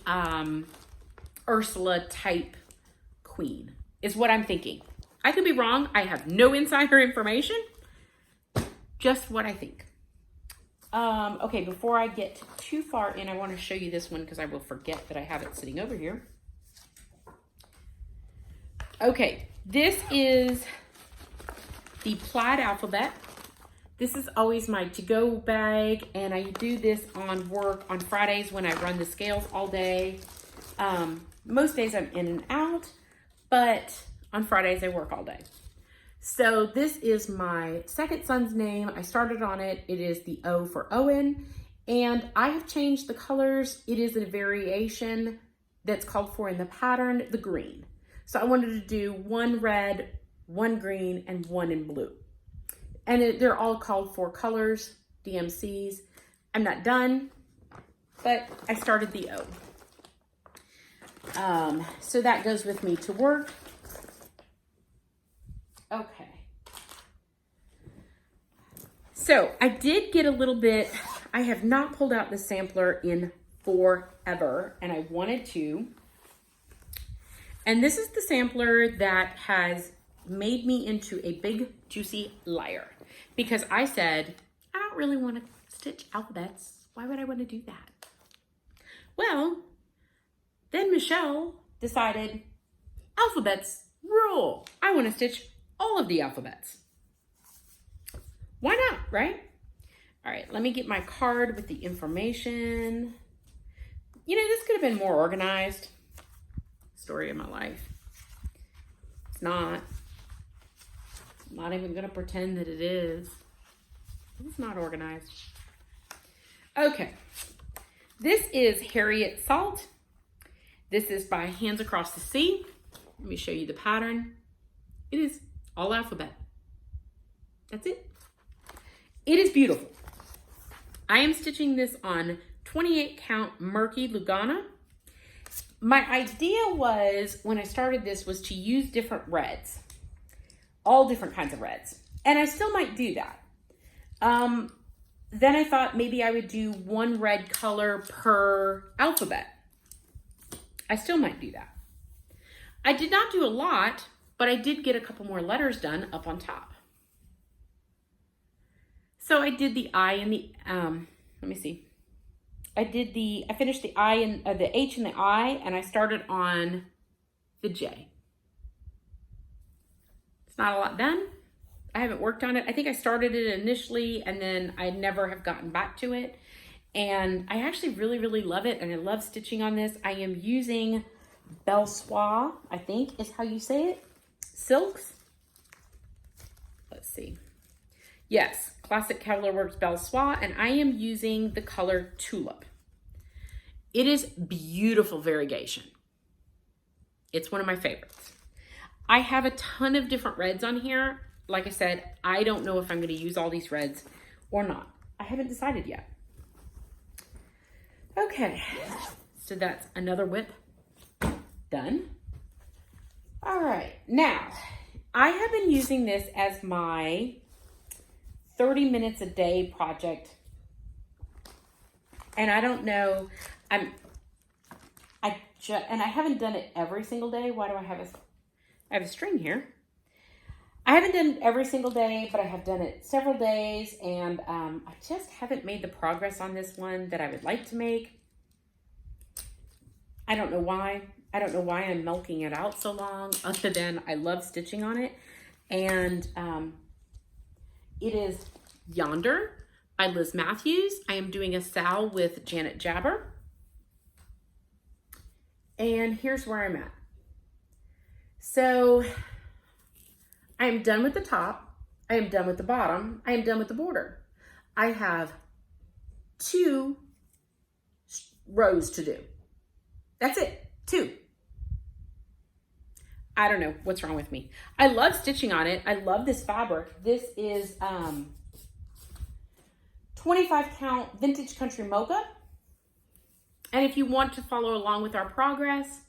Ursula type queen, is what I'm thinking. I could be wrong. I have no insider information, just what I think. Okay, before I get too far in, I want to show you this one because I will forget that I have it sitting over here. Okay, this is the plaid alphabet. This is always my to-go bag, and I do this on work on Fridays when I run the scales all day. Most days I'm in and out, but on Fridays I work all day. So this is my second son's name. I started on it. It is the O for Owen, and I have changed the colors. It is a variation that's called for in the pattern, the green. So I wanted to do 1 red, 1 green, and 1 in blue. And they're all called for colors, DMCs. I'm not done, but I started the O. So that goes with me to work. Okay. So I did get a little bit, I have not pulled out the sampler in forever, and I wanted to. And this is the sampler that has made me into a big, juicy liar. Because I said, I don't really want to stitch alphabets. Why would I want to do that? Well, then Michelle decided, alphabets rule. I want to stitch all of the alphabets. Why not, right? All right, let me get my card with the information. You know, this could have been more organized. Story of my life. It's not. I'm not even gonna pretend that it is. It's not organized. Okay. This is Harriet Salt. This is by Hands Across the Sea. Let me show you the pattern. It is all alphabet. That's it. It is beautiful. I am stitching this on 28 count murky lagona. My idea was, when I started this, was to use different reds. All different kinds of reds. And I still might do that. Then I thought maybe I would do 1 red color per alphabet. I still might do that. I did not do a lot but I did get a couple more letters done up on top. So I did the I and the, let me see. I finished the I and the H and the I, and I started on the J. It's not a lot done. I haven't worked on it. I think I started it initially and then I never have gotten back to it. And I actually really, really love it. And I love stitching on this. I am using Belle Soie, I think is how you say it. Silks. Let's see. Yes, Classic Colorworks Belle Soie. And I am using the color Tulip. It is beautiful variegation. It's one of my favorites. I have a ton of different reds on here. Like I said, I don't know if I'm going to use all these reds or not. I haven't decided yet. Okay, so that's another whip done. All right, now I have been using this as my 30 minutes a day project. And I don't know, and I haven't done it every single day. Why do I have a string here? I haven't done it every single day, but I have done it several days, and I just haven't made the progress on this one that I would like to make. I don't know why. I don't know why I'm milking it out so long, other than I love stitching on it. And it is Yonder by Liz Matthews. I am doing a Sal with Janet Jabber. And here's where I'm at. So I am done with the top. I am done with the bottom. I am done with the border. I have 2 rows to do. That's it, 2. I don't know what's wrong with me. I love stitching on it. I love this fabric. This is 25 count vintage country mocha. And if you want to follow along with our progress,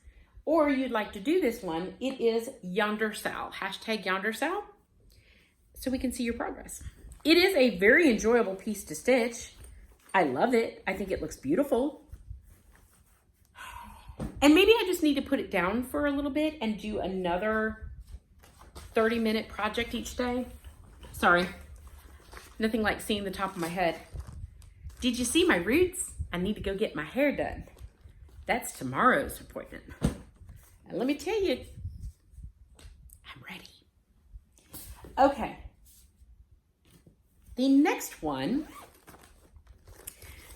or you'd like to do this one, it is Yonder Sal, hashtag Yonder Sal, so we can see your progress. It is a very enjoyable piece to stitch. I love it. I think it looks beautiful. And maybe I just need to put it down for a little bit and do another 30-minute project each day. Sorry, nothing like seeing the top of my head. Did you see my roots? I need to go get my hair done. That's tomorrow's appointment. And let me tell you, I'm ready. Okay. The next one,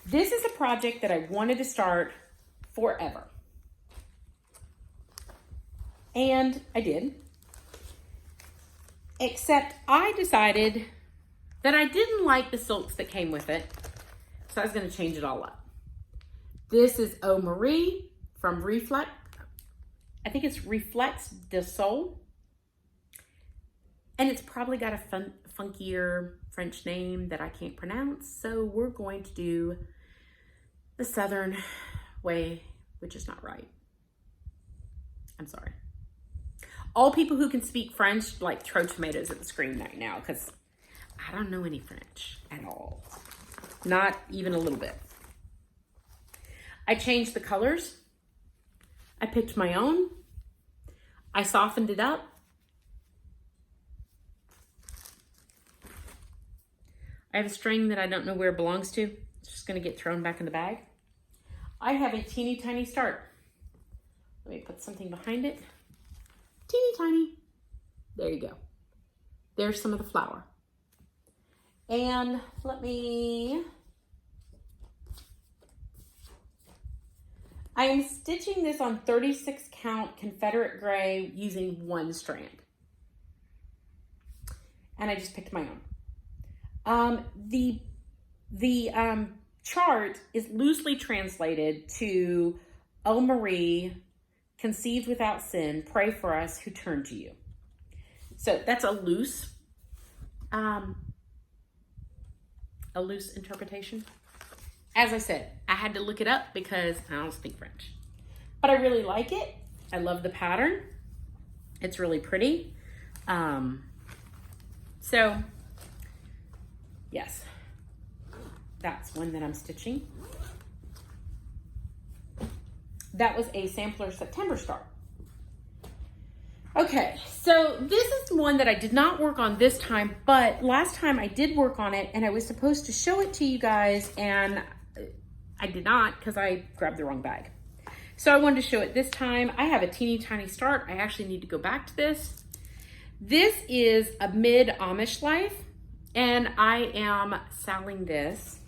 this is a project that I wanted to start forever. And I did. Except I decided that I didn't like the silks that came with it. So I was going to change it all up. This is Eau Marie from Reflex. I think it's Reflex de Sol. And it's probably got a funkier French name that I can't pronounce. So we're going to do the Southern way, which is not right. I'm sorry. All people who can speak French, like, throw tomatoes at the screen right now, because I don't know any French at all. Not even a little bit. I changed the colors. I picked my own. I softened it up. I have a string that I don't know where it belongs to. It's just going to get thrown back in the bag. I have a teeny tiny start. Let me put something behind it. Teeny tiny. There you go. There's some of the flower. And I am stitching this on 36 count Confederate gray using 1 strand. And I just picked my own. The chart is loosely translated to Eau Marie, conceived without sin, pray for us who turn to you. So that's a loose interpretation. As I said, I had to look it up because I don't speak French. But I really like it. I love the pattern. It's really pretty. So, yes, that's one that I'm stitching. That was a sampler September start. Okay, so this is one that I did not work on this time, but last time I did work on it and I was supposed to show it to you guys and I did not because I grabbed the wrong bag. So I wanted to show it this time. I have a teeny tiny start. I actually need to go back to this. This is a mid Amish life and I am selling this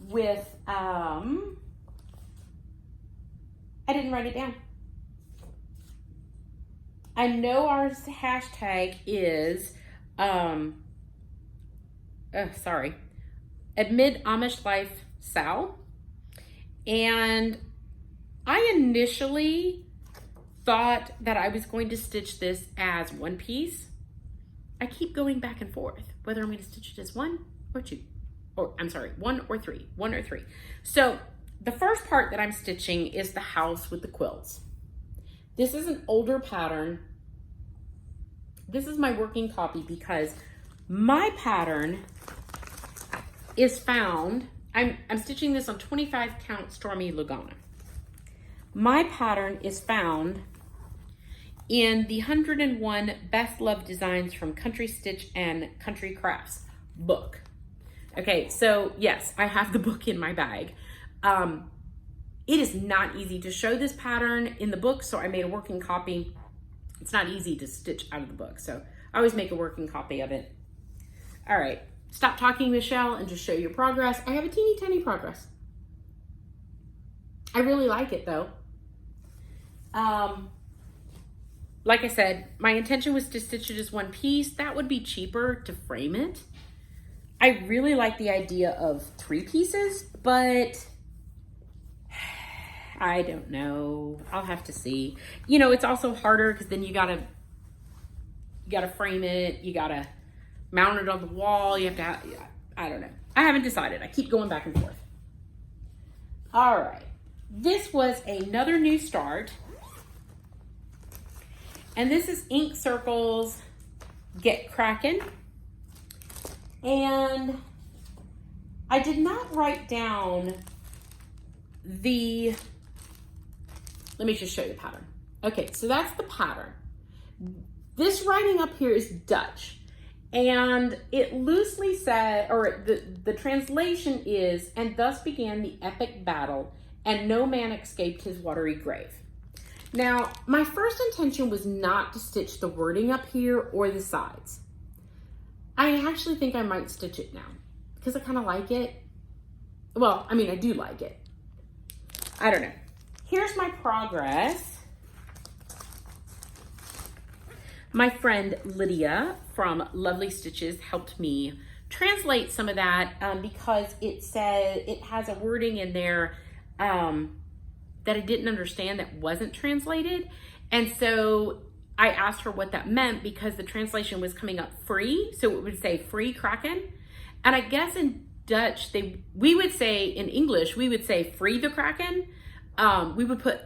with, I didn't write it down. I know our hashtag is, a mid Amish life Sal. And I initially thought that I was going to stitch this as one piece. I keep going back and forth, whether I'm going to stitch it as one or two, or I'm sorry, one or three. So the first part that I'm stitching is the house with the quilts. This is an older pattern. This is my working copy because my pattern is found, I'm stitching this on 25 count Stormy Lagona. My pattern is found in the 101 Best Loved Designs from Country Stitch and Country Crafts book. Okay, so yes, I have the book in my bag. It is not easy to show this pattern in the book, so I made a working copy. It's not easy to stitch out of the book, so I always make a working copy of it. All right, stop talking, Michelle, and just show your progress. I have a teeny tiny progress. I really like it though. Like I said, my intention was to stitch it as one piece. That would be cheaper to frame it. I really like the idea of 3 pieces, but I don't know. I'll have to see. You know, it's also harder because then you gotta frame it. You gotta mount it on the wall. You have to I don't know. I haven't decided. I keep going back and forth. All right. This was another new start. And this is Ink Circles Get Kraken. And I did not write down the, let me just show you the pattern. Okay, so that's the pattern. This writing up here is Dutch. And it loosely said, or the translation is, and thus began the epic battle, and no man escaped his watery grave. Now, my first intention was not to stitch the wording up here or the sides. I actually think I might stitch it now because I kind of like it. Well, I mean, I do like it. I don't know. Here's my progress. My friend Lydia from Lovely Stitches helped me translate some of that because it said it has a wording in there that I didn't understand that wasn't translated. And so I asked her what that meant because the translation was coming up free. So it would say free kraken. And I guess in Dutch, we would say, in English, we would say free the kraken. We would put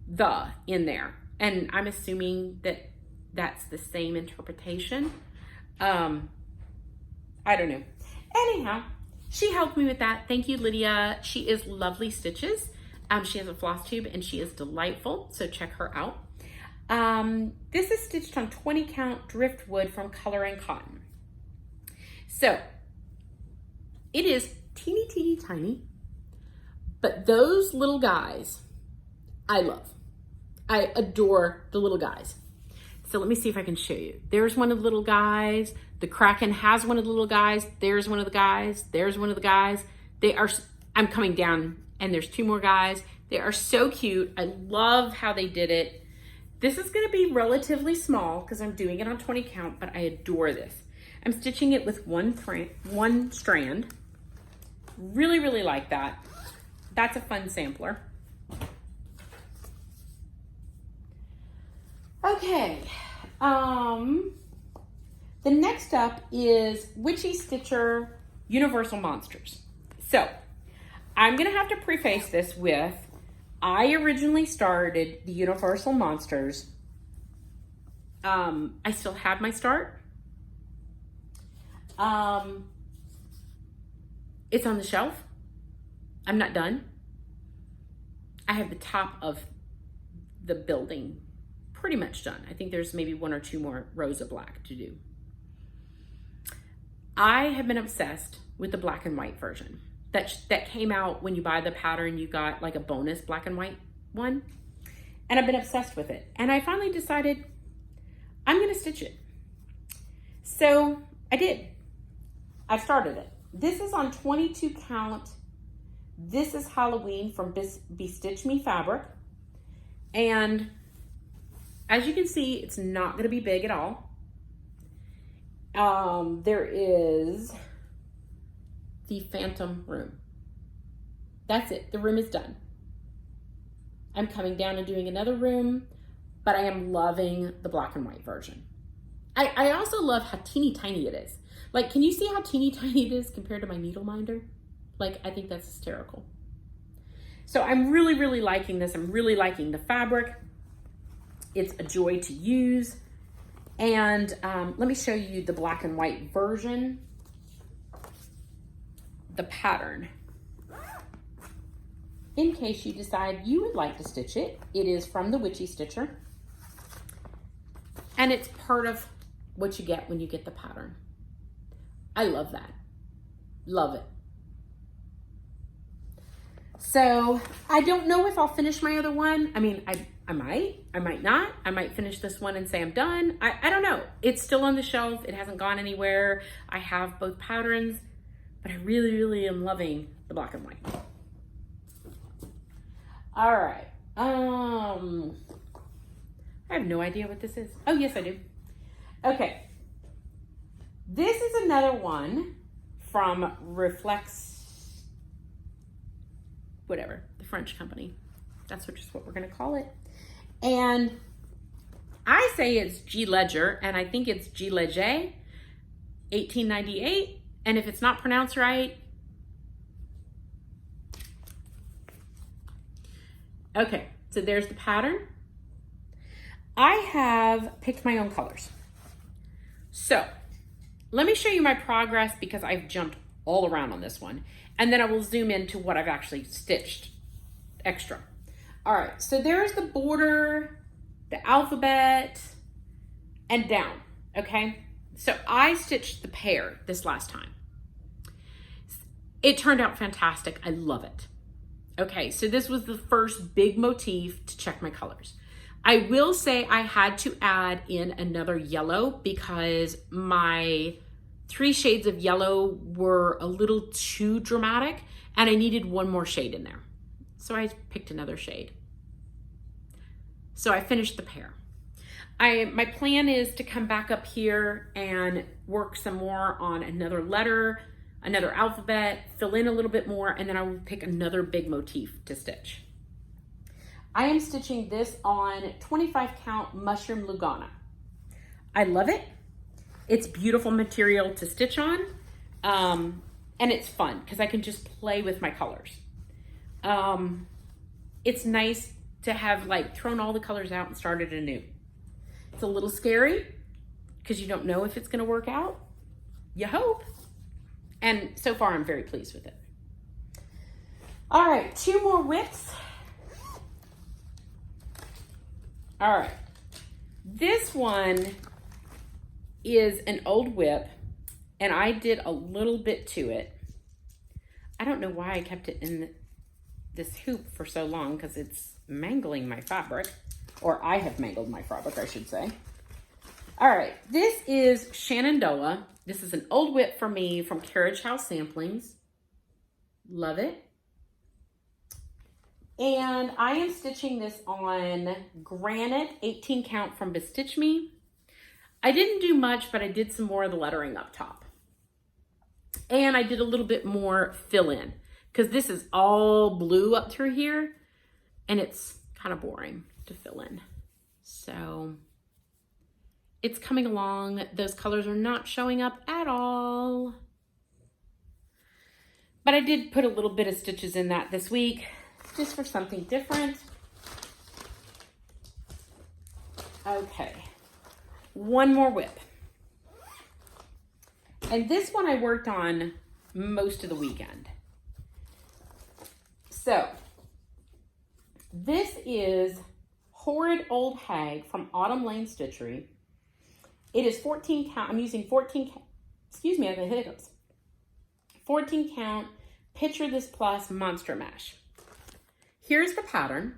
the in there. And I'm assuming that that's the same interpretation. I don't know. Anyhow, she helped me with that. Thank you, Lydia. She is Lovely Stitches. She has a Flosstube and she is delightful, so check her out. This is stitched on 20 count driftwood from Color and Cotton. So it is teeny, teeny, tiny, but those little guys, I love. I adore the little guys. So let me see if I can show you. There's one of the little guys. The Kraken has one of the little guys. There's one of the guys. There's one of the guys. I'm coming down and there's 2 more guys. They are so cute. I love how they did it. This is gonna be relatively small because I'm doing it on 20 count, but I adore this. I'm stitching it with one strand. Really, really like that. That's a fun sampler. Okay, the next up is Witchy Stitcher Universal Monsters. So I'm gonna have to preface this with, I originally started the Universal Monsters. I still have my start. It's on the shelf. I'm not done. I have the top of the building pretty much done. I think there's maybe 1 or 2 more rows of black to do. I have been obsessed with the black and white version. That came out when you buy the pattern, you got like a bonus black and white one. And I've been obsessed with it. And I finally decided I'm gonna stitch it. So I did. I started it. This is on 22 count. This is Halloween from Bestitch Me fabric. And as you can see, it's not gonna be big at all. There is the phantom room. That's it, the room is done. I'm coming down and doing another room, but I am loving the black and white version. I also love how teeny tiny it is. Like, can you see how teeny tiny it is compared to my needle minder? Like, I think that's hysterical. So I'm really, really liking this. I'm really liking the fabric. It's a joy to use. And let me show you the black and white version. The pattern. In case you decide you would like to stitch it, it is from the Witchy Stitcher. And it's part of what you get when you get the pattern. I love that. Love it. So I don't know if I'll finish my other one. I mean, I might not. I might finish this one and say I'm done. I don't know. It's still on the shelf. It hasn't gone anywhere. I have both patterns, but I really, really am loving the black and white. All right. I have no idea what this is. Oh, yes, I do. Okay. This is another one from Reflex, whatever, the French company. That's just what we're going to call it. And I say it's G Ledger, and I think it's G Leger, 1898. And if it's not pronounced right, okay, so there's the pattern. I have picked my own colors. So let me show you my progress because I've jumped all around on this one. And then I will zoom into what I've actually stitched extra. All right, so there's the border, the alphabet, and down, okay? So I stitched the pear this last time. It turned out fantastic. I love it. Okay, so this was the first big motif to check my colors. I will say I had to add in another yellow because my 3 shades of yellow were a little too dramatic and I needed one more shade in there. So I picked another shade. So I finished the pear. My plan is to come back up here and work some more on another letter, another alphabet, fill in a little bit more, and then I will pick another big motif to stitch. I am stitching this on 25 count mushroom lagona. I love it. It's beautiful material to stitch on, and it's fun because I can just play with my colors. It's nice to have like thrown all the colors out and started anew. It's a little scary because you don't know if it's going to work out. You hope. And so far, I'm very pleased with it. All right, 2 more whips. All right, this one is an old whip, and I did a little bit to it. I don't know why I kept it in this hoop for so long because it's mangling my fabric, or I have mangled my fabric, I should say. All right, this is Shenandoah. This is an old whip for me from Carriage House Samplings. Love it. And I am stitching this on granite 18 count from Bestitch Me. I didn't do much, but I did some more of the lettering up top. And I did a little bit more fill in because this is all blue up through here and it's kind of boring to fill in. So it's coming along. Those colors are not showing up at all. But I did put a little bit of stitches in that this week, just for something different. Okay, one more whip. And this one I worked on most of the weekend. So, this is Horrid Old Hag from Autumn Lane Stitchery. It is 14 count. I'm using 14 count. Excuse me, I've got hiccups. 14 count Picture This Plus Monster Mash. Here's the pattern.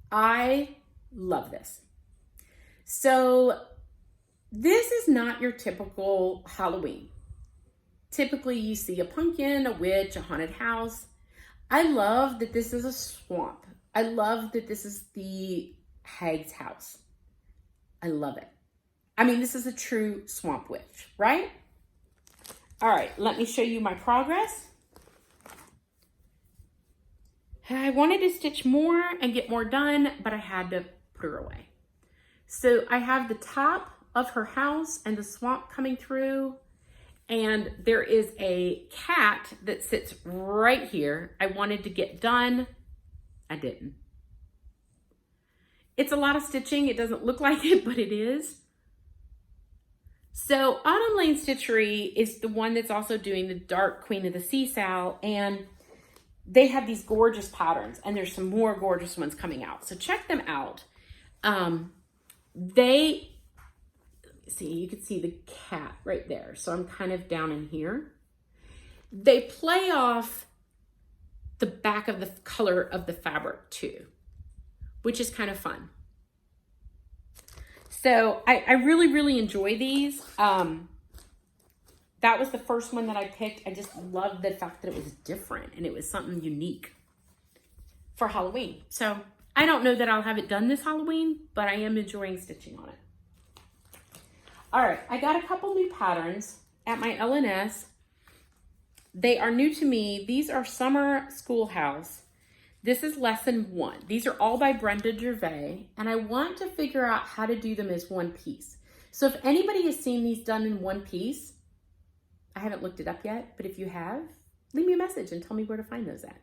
I love this. So this is not your typical Halloween. Typically you see a pumpkin, a witch, a haunted house. I love that this is a swamp. I love that this is the hag's house. I love it. I mean, this is a true swamp witch, right? All right, let me show you my progress. I wanted to stitch more and get more done, but I had to put her away. So I have the top of her house and the swamp coming through, and there is a cat that sits right here. I wanted to get done. I didn't. It's a lot of stitching. It doesn't look like it, but it is. So Autumn Lane Stitchery is the one that's also doing the Dark Queen of the Sea Sal, and they have these gorgeous patterns, and there's some more gorgeous ones coming out. So check them out. See, you can see the cat right there. So I'm kind of down in here. They play off the back of the color of the fabric too, which is kind of fun. So I really, really enjoy these. That was the first one that I picked. I just loved the fact that it was different and it was something unique for Halloween. So I don't know that I'll have it done this Halloween, but I am enjoying stitching on it. All right, I got a couple new patterns at my LNS. They are new to me. These are Summer Schoolhouse. This is lesson 1. These are all by Brenda Gervais, and I want to figure out how to do them as one piece. So if anybody has seen these done in one piece, I haven't looked it up yet, but if you have, leave me a message and tell me where to find those at.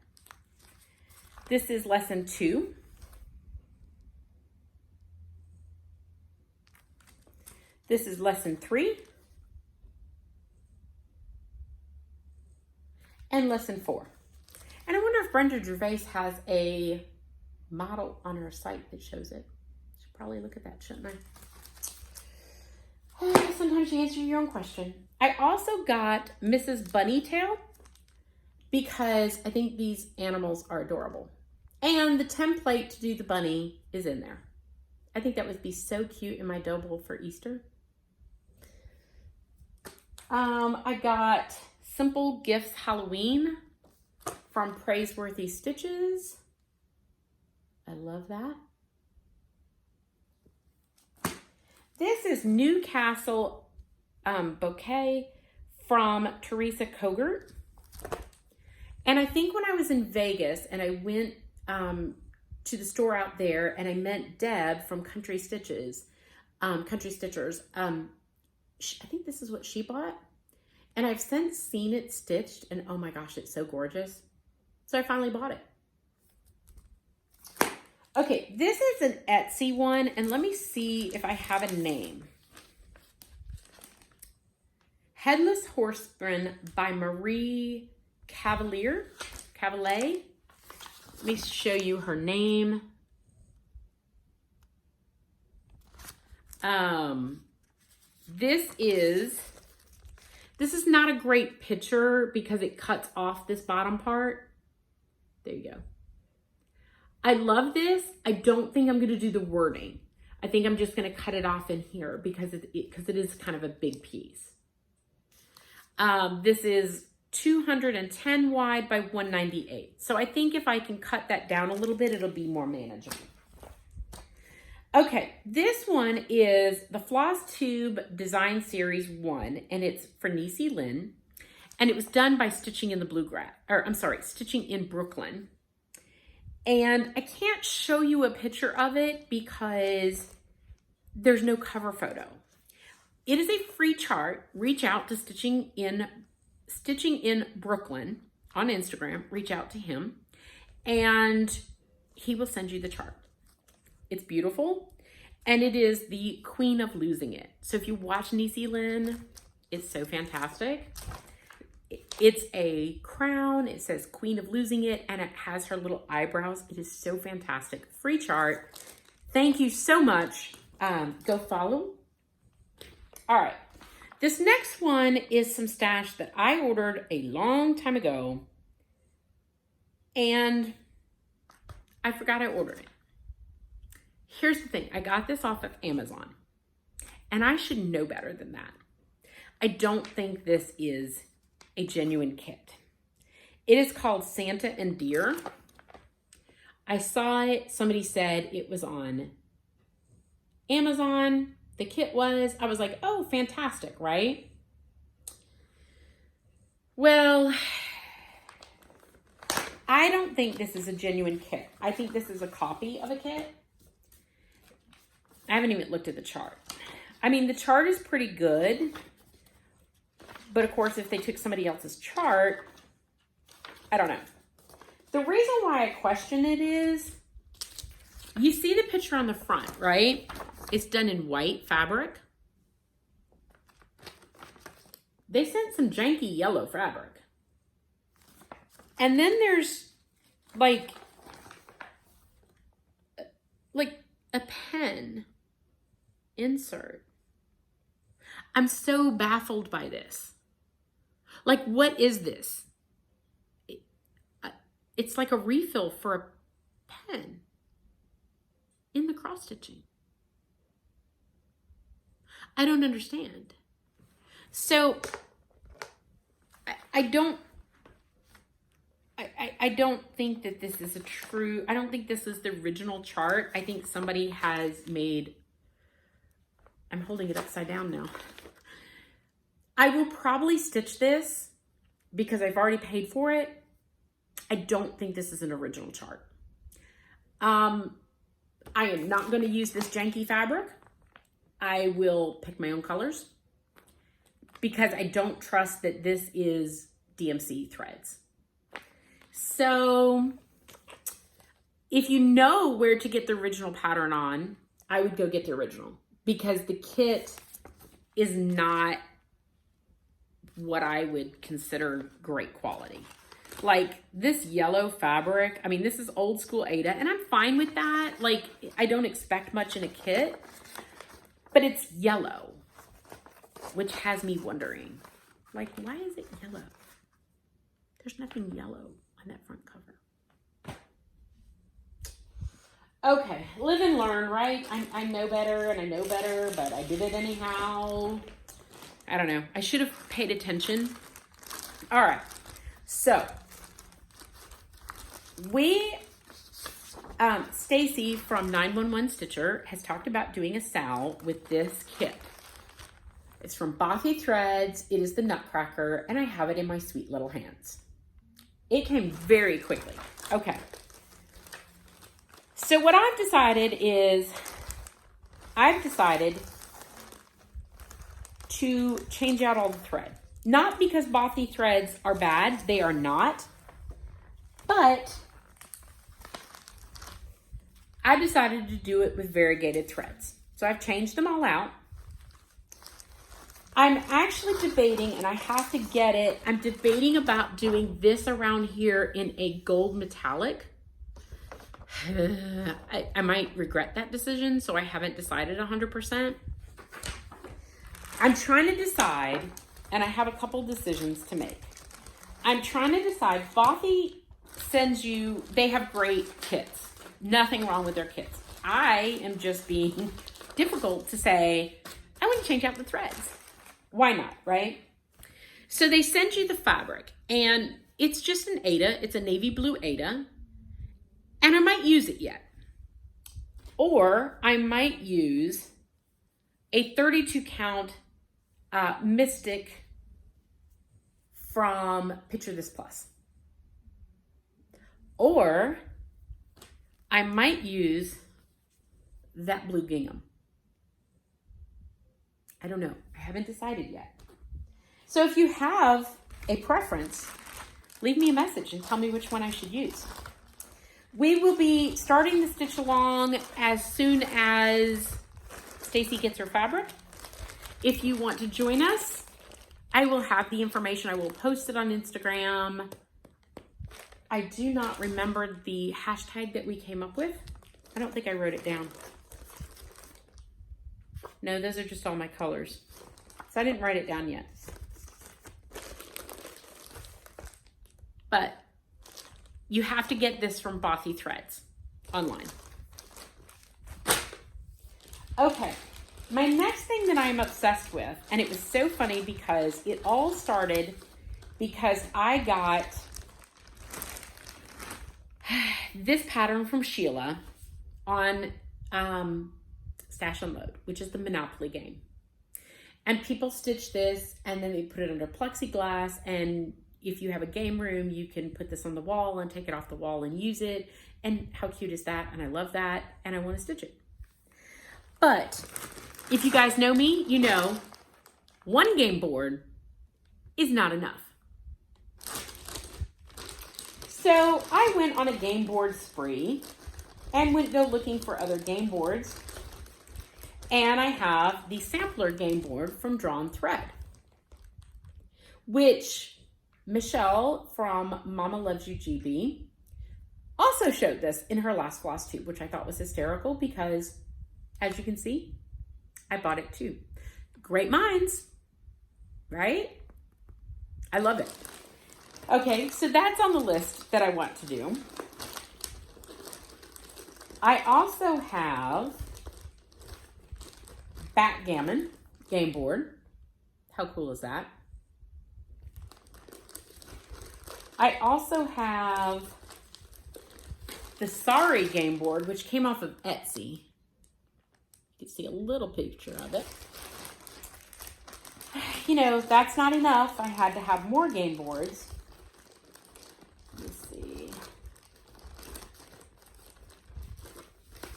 This is lesson 2. This is lesson 3. And lesson 4. And I wonder if Brenda Gervais has a model on her site that shows it. Should probably look at that, shouldn't I? Sometimes you answer your own question. I also got Mrs. Bunnytail because I think these animals are adorable. And the template to do the bunny is in there. I think that would be so cute in my dough bowl for Easter. I got Simple Gifts Halloween from Praiseworthy Stitches. I love that. This is Newcastle Bouquet from Teresa Kogert. And I think when I was in Vegas and I went to the store out there and I met Deb from Country Stitchers, I think this is what she bought. And I've since seen it stitched and oh my gosh, it's so gorgeous. So I finally bought it. Okay, this is an Etsy one, and let me see if I have a name. Headless Horseman by Marie Cavalier. Let me show you her name. This is not a great picture because it cuts off this bottom part. There you go. I love this. I don't think I'm going to do the wording. I think I'm just going to cut it off in here because it is kind of a big piece. This is 210 wide by 198. So I think if I can cut that down a little bit, it'll be more manageable. Okay, this one is the Flosstube Design Series 1, and it's for Niecy Lynn. And it was done by Stitching in Brooklyn. And I can't show you a picture of it because there's no cover photo. It is a free chart. Reach out to Stitching in Brooklyn on Instagram. Reach out to him and he will send you the chart. It's beautiful. And it is the Queen of Losing It. So if you watch Niecy Lynn, it's so fantastic. It's a crown. It says Queen of Losing It, and it has her little eyebrows. It is so fantastic. Free chart. Thank you so much. Go follow. All right. This next one is some stash that I ordered a long time ago, and I forgot I ordered it. Here's the thing. I got this off of Amazon, and I should know better than that. I don't think this is a genuine kit. It is called Santa and Deer. I saw it. Somebody said it was on Amazon. The kit was. I was like, oh, fantastic, right? Well, I don't think this is a genuine kit. I think this is a copy of a kit. I haven't even looked at the chart. I mean, the chart is pretty good. But of course, if they took somebody else's chart, I don't know. The reason why I question it is, you see the picture on the front, right? It's done in white fabric. They sent some janky yellow fabric. And then there's like a pen insert. I'm so baffled by this. Like, what is this? It's like a refill for a pen in the cross stitching. I don't understand. So I don't think that this is I don't think this is the original chart. I think somebody has made, I'm holding it upside down now. I will probably stitch this because I've already paid for it. I don't think this is an original chart. I am not going to use this janky fabric. I will pick my own colors because I don't trust that this is DMC threads. So if you know where to get the original pattern on, I would go get the original because the kit is not what I would consider great quality. Like this yellow fabric, I mean, this is old school Ada, and I'm fine with that. Like, I don't expect much in a kit, but it's yellow, which has me wondering, like, why is it yellow? There's nothing yellow on that front cover. Okay, live and learn, right? I know better and I know better, but I did it anyhow. I don't know. I should have paid attention. All right. So, Stacy from 911 Stitcher has talked about doing a sal with this kit. It's from Bothy Threads. It is the Nutcracker, and I have it in my sweet little hands. It came very quickly. Okay. So what I've decided is, to change out all the thread. Not because Bothy threads are bad, they are not, but I decided to do it with variegated threads. So I've changed them all out. I'm actually debating, and I have to get it, I'm debating about doing this around here in a gold metallic. I might regret that decision, so I haven't decided 100%. I'm trying to decide, and I have a couple decisions to make. I'm trying to decide, Bothy sends you, they have great kits. Nothing wrong with their kits. I am just being difficult to say, I want to change out the threads. Why not, right? So they send you the fabric, and it's just an Ada. It's a navy blue Ada, and I might use it yet. Or I might use a 32 count Mystic from Picture This Plus. Or I might use that blue gingham. I don't know. I haven't decided yet. So if you have a preference, leave me a message and tell me which one I should use. We will be starting the stitch along as soon as Stacy gets her fabric. If you want to join us, I will have the information. I will post it on Instagram. I do not remember the hashtag that we came up with. I don't think I wrote it down. No, those are just all my colors. So I didn't write it down yet. But you have to get this from Bothy Threads online. Okay, my next thing that I'm obsessed with, and it was so funny because it all started because I got this pattern from Sheila on Stash Unload, which is the Monopoly game. And people stitch this and then they put it under plexiglass, and if you have a game room, you can put this on the wall and take it off the wall and use it. And how cute is that? And I love that, and I want to stitch it. But if you guys know me, you know one game board is not enough. So I went on a game board spree and went go looking for other game boards. And I have the sampler game board from Drawn Thread, which Michelle from Mama Loves You GB also showed this in her last Flosstube, which I thought was hysterical because, as you can see, I bought it too. Great minds, right? I love it. Okay, so that's on the list that I want to do. I also have Backgammon game board. How cool is that? I also have the Sorry game board, which came off of Etsy. You can see a little picture of it. You know, that's not enough. I had to have more game boards. Let's see.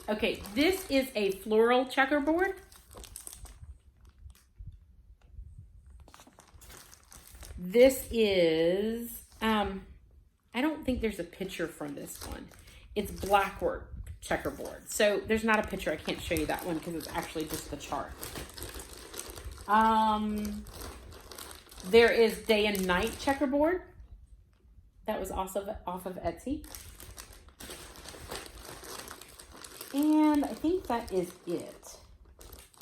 Okay, this is a floral checkerboard. This is, I don't think there's a picture from this one. It's blackwork checkerboard. So there's not a picture. I can't show you that one because it's actually just the chart. There is Day and Night checkerboard. That was also off of Etsy. And I think that is it.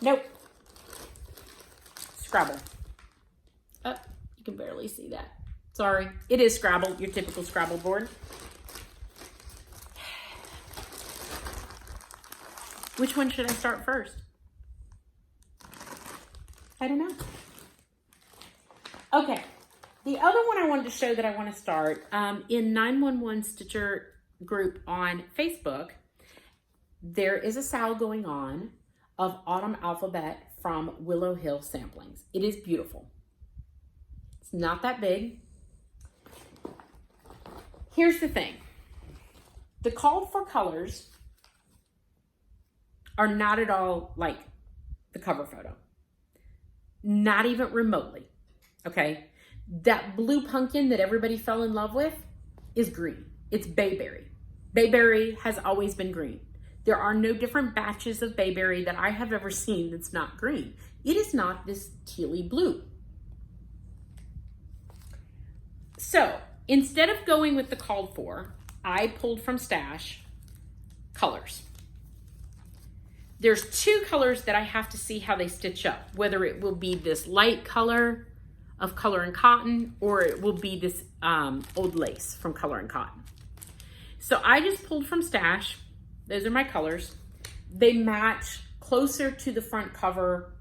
Nope. Scrabble. Oh, you can barely see that. Sorry. It is Scrabble, your typical Scrabble board. Which one should I start first? I don't know. Okay. The other one I wanted to show that I want to start, in 911 Stitcher group on Facebook, there is a sale going on of Autumn Alphabet from Willow Hill Samplings. It is beautiful. It's not that big. Here's the thing. The called for colors are not at all like the cover photo. Not even remotely, okay? That blue pumpkin that everybody fell in love with is green. It's bayberry. Bayberry has always been green. There are no different batches of bayberry that I have ever seen that's not green. It is not this tealy blue. So instead of going with the called for, I pulled from Stash colors. There's two colors that I have to see how they stitch up, whether it will be this light color of Color and Cotton or it will be this old lace from Color and Cotton. So I just pulled from Stash. Those are my colors. They match closer to the front cover,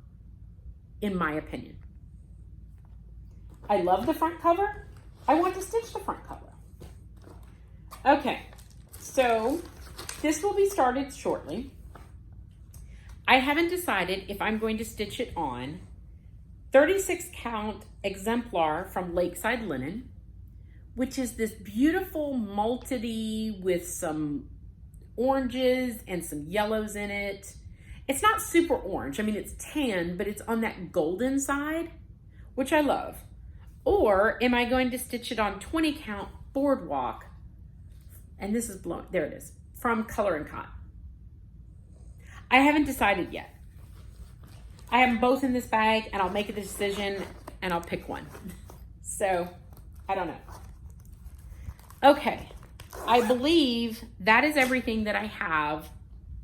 in my opinion. I love the front cover. I want to stitch the front cover. Okay, so this will be started shortly. I haven't decided if I'm going to stitch it on 36 count exemplar from Lakeside Linen, which is this beautiful multity with some oranges and some yellows in it. It's not super orange. I mean, it's tan, but it's on that golden side, which I love. Or am I going to stitch it on 20 count Boardwalk? And this is blown, there it is, from Color and Cotton. I haven't decided yet. I have them both in this bag and I'll make a decision and I'll pick one. So, I don't know. Okay, I believe that is everything that I have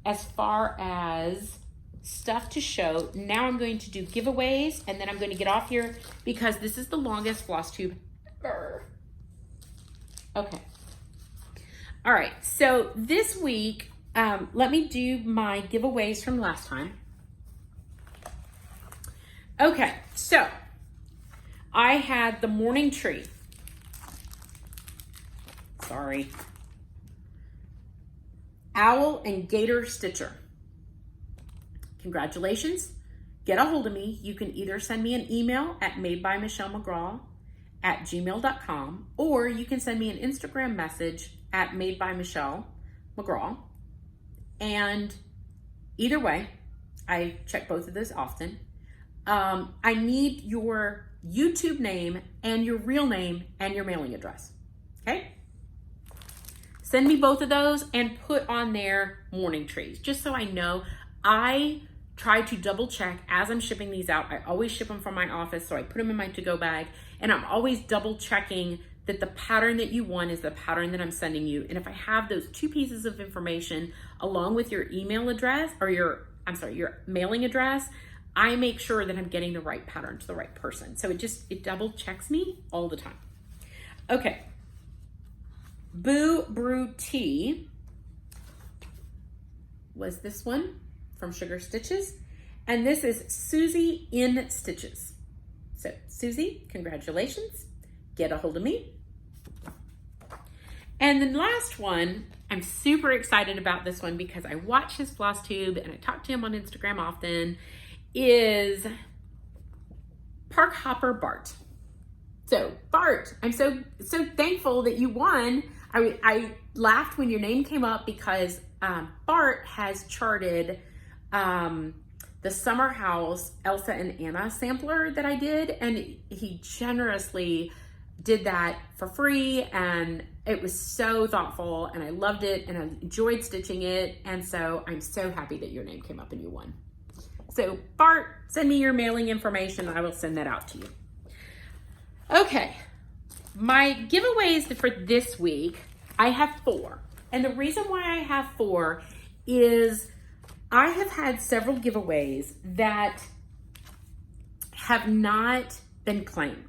as far as stuff to show. Now I'm going to do giveaways, and then I'm going to get off here because this is the longest floss tube ever. Okay. All right, so this week, let me do my giveaways from last time. Okay, so I had the morning tree. Sorry. Owl and gator stitcher. Congratulations. Get a hold of me. You can either send me an email at madebymichellemcgraw@gmail.com, or you can send me an Instagram message at madebymichellemcgraw. And either way, I check both of those often. I need your YouTube name and your real name and your mailing address. Okay? Send me both of those and put on there morning trees, just so I know. I try to double check as I'm shipping these out. I always ship them from my office, so I put them in my to-go bag, and I'm always double checking that the pattern that you want is the pattern that I'm sending you. And if I have those two pieces of information along with your email address or your mailing address, I make sure that I'm getting the right pattern to the right person. So it double checks me all the time. Okay. Boo Brew Tea was this one from Sugar Stitches. And this is Susie in Stitches. So Susie, congratulations. Get a hold of me. And the last one, I'm super excited about this one because I watch his Flosstube and I talk to him on Instagram often, is Park Hopper Bart. So Bart, I'm so thankful that you won. I laughed when your name came up because Bart has charted the Summer House Elsa and Anna sampler that I did, and he generously did that for free, and it was so thoughtful, and I loved it, and I enjoyed stitching it, and so I'm so happy that your name came up and you won. So Bart, send me your mailing information. I will send that out to you. Okay, my giveaways for this week, I have 4. And the reason why I have 4 is I have had several giveaways that have not been claimed.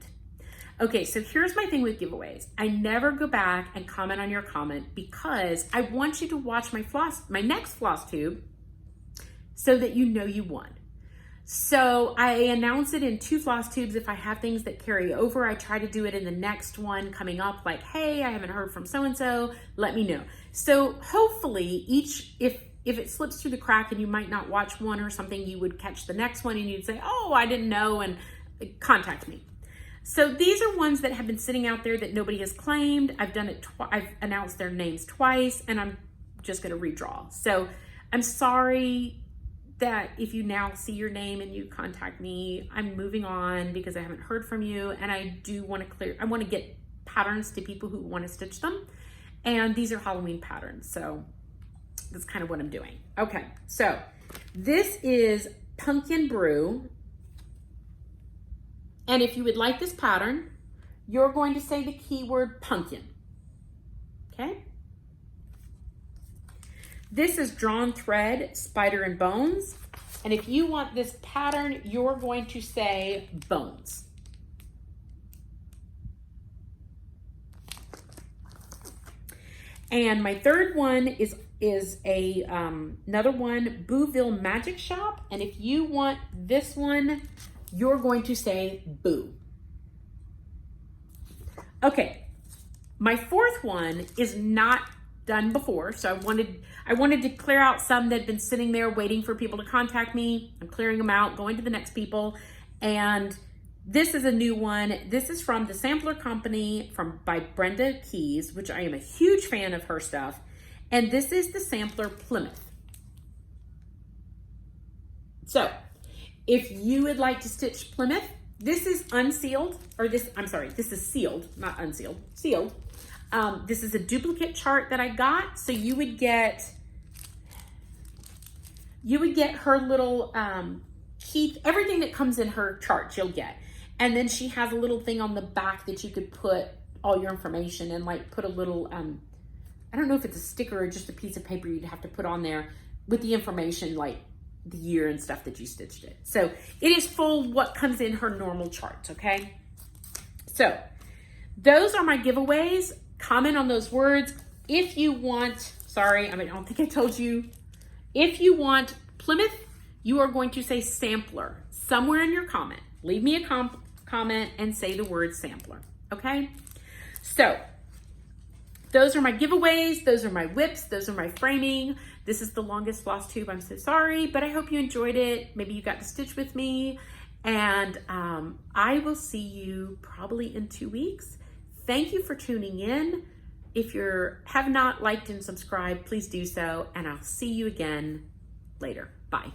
Okay, so here's my thing with giveaways. I never go back and comment on your comment because I want you to watch my next floss tube so that you know you won. So I announce it in 2 floss tubes. If I have things that carry over, I try to do it in the next one coming up, like, hey, I haven't heard from so-and-so, let me know. So hopefully if it slips through the crack and you might not watch one or something, you would catch the next one and you'd say, oh, I didn't know, and contact me. So these are ones that have been sitting out there that nobody has claimed. I've done it I've announced their names twice, and I'm just gonna redraw. So I'm sorry that if you now see your name and you contact me, I'm moving on because I haven't heard from you, and I do want to get patterns to people who want to stitch them, and these are Halloween patterns, so that's kind of what I'm doing. Okay, so this is Pumpkin Brew, and if you would like this pattern, you're going to say the keyword pumpkin, okay? This is Drawn Thread, Spider and Bones. And if you want this pattern, you're going to say bones. And my third one is another one, Booville Magic Shop. And if you want this one, you're going to say boo. Okay, my fourth one is not done before, so I wanted to clear out some that had been sitting there waiting for people to contact me. I'm clearing them out, going to the next people, and this is a new one. This is from the Sampler Company by Brenda Keys, which I am a huge fan of her stuff, and this is the Sampler Plymouth. So if you would like to stitch Plymouth, this is unsealed, this is sealed, not unsealed, sealed. This is a duplicate chart that I got, so you would get her little key, everything that comes in her chart you'll get. And then she has a little thing on the back that you could put all your information and like put a little, I don't know if it's a sticker or just a piece of paper you'd have to put on there with the information like the year and stuff that you stitched it. So it is full what comes in her normal charts, okay? So those are my giveaways. Comment on those words. If you want, sorry, I don't think I told you. If you want Plymouth, you are going to say sampler somewhere in your comment. Leave me a comment and say the word sampler, okay? So those are my giveaways. Those are my whips. Those are my framing. This is the longest floss tube. I'm so sorry, but I hope you enjoyed it. Maybe you got to stitch with me. And I will see you probably in 2 weeks. Thank you for tuning in. If you have not liked and subscribed, please do so. And I'll see you again later. Bye.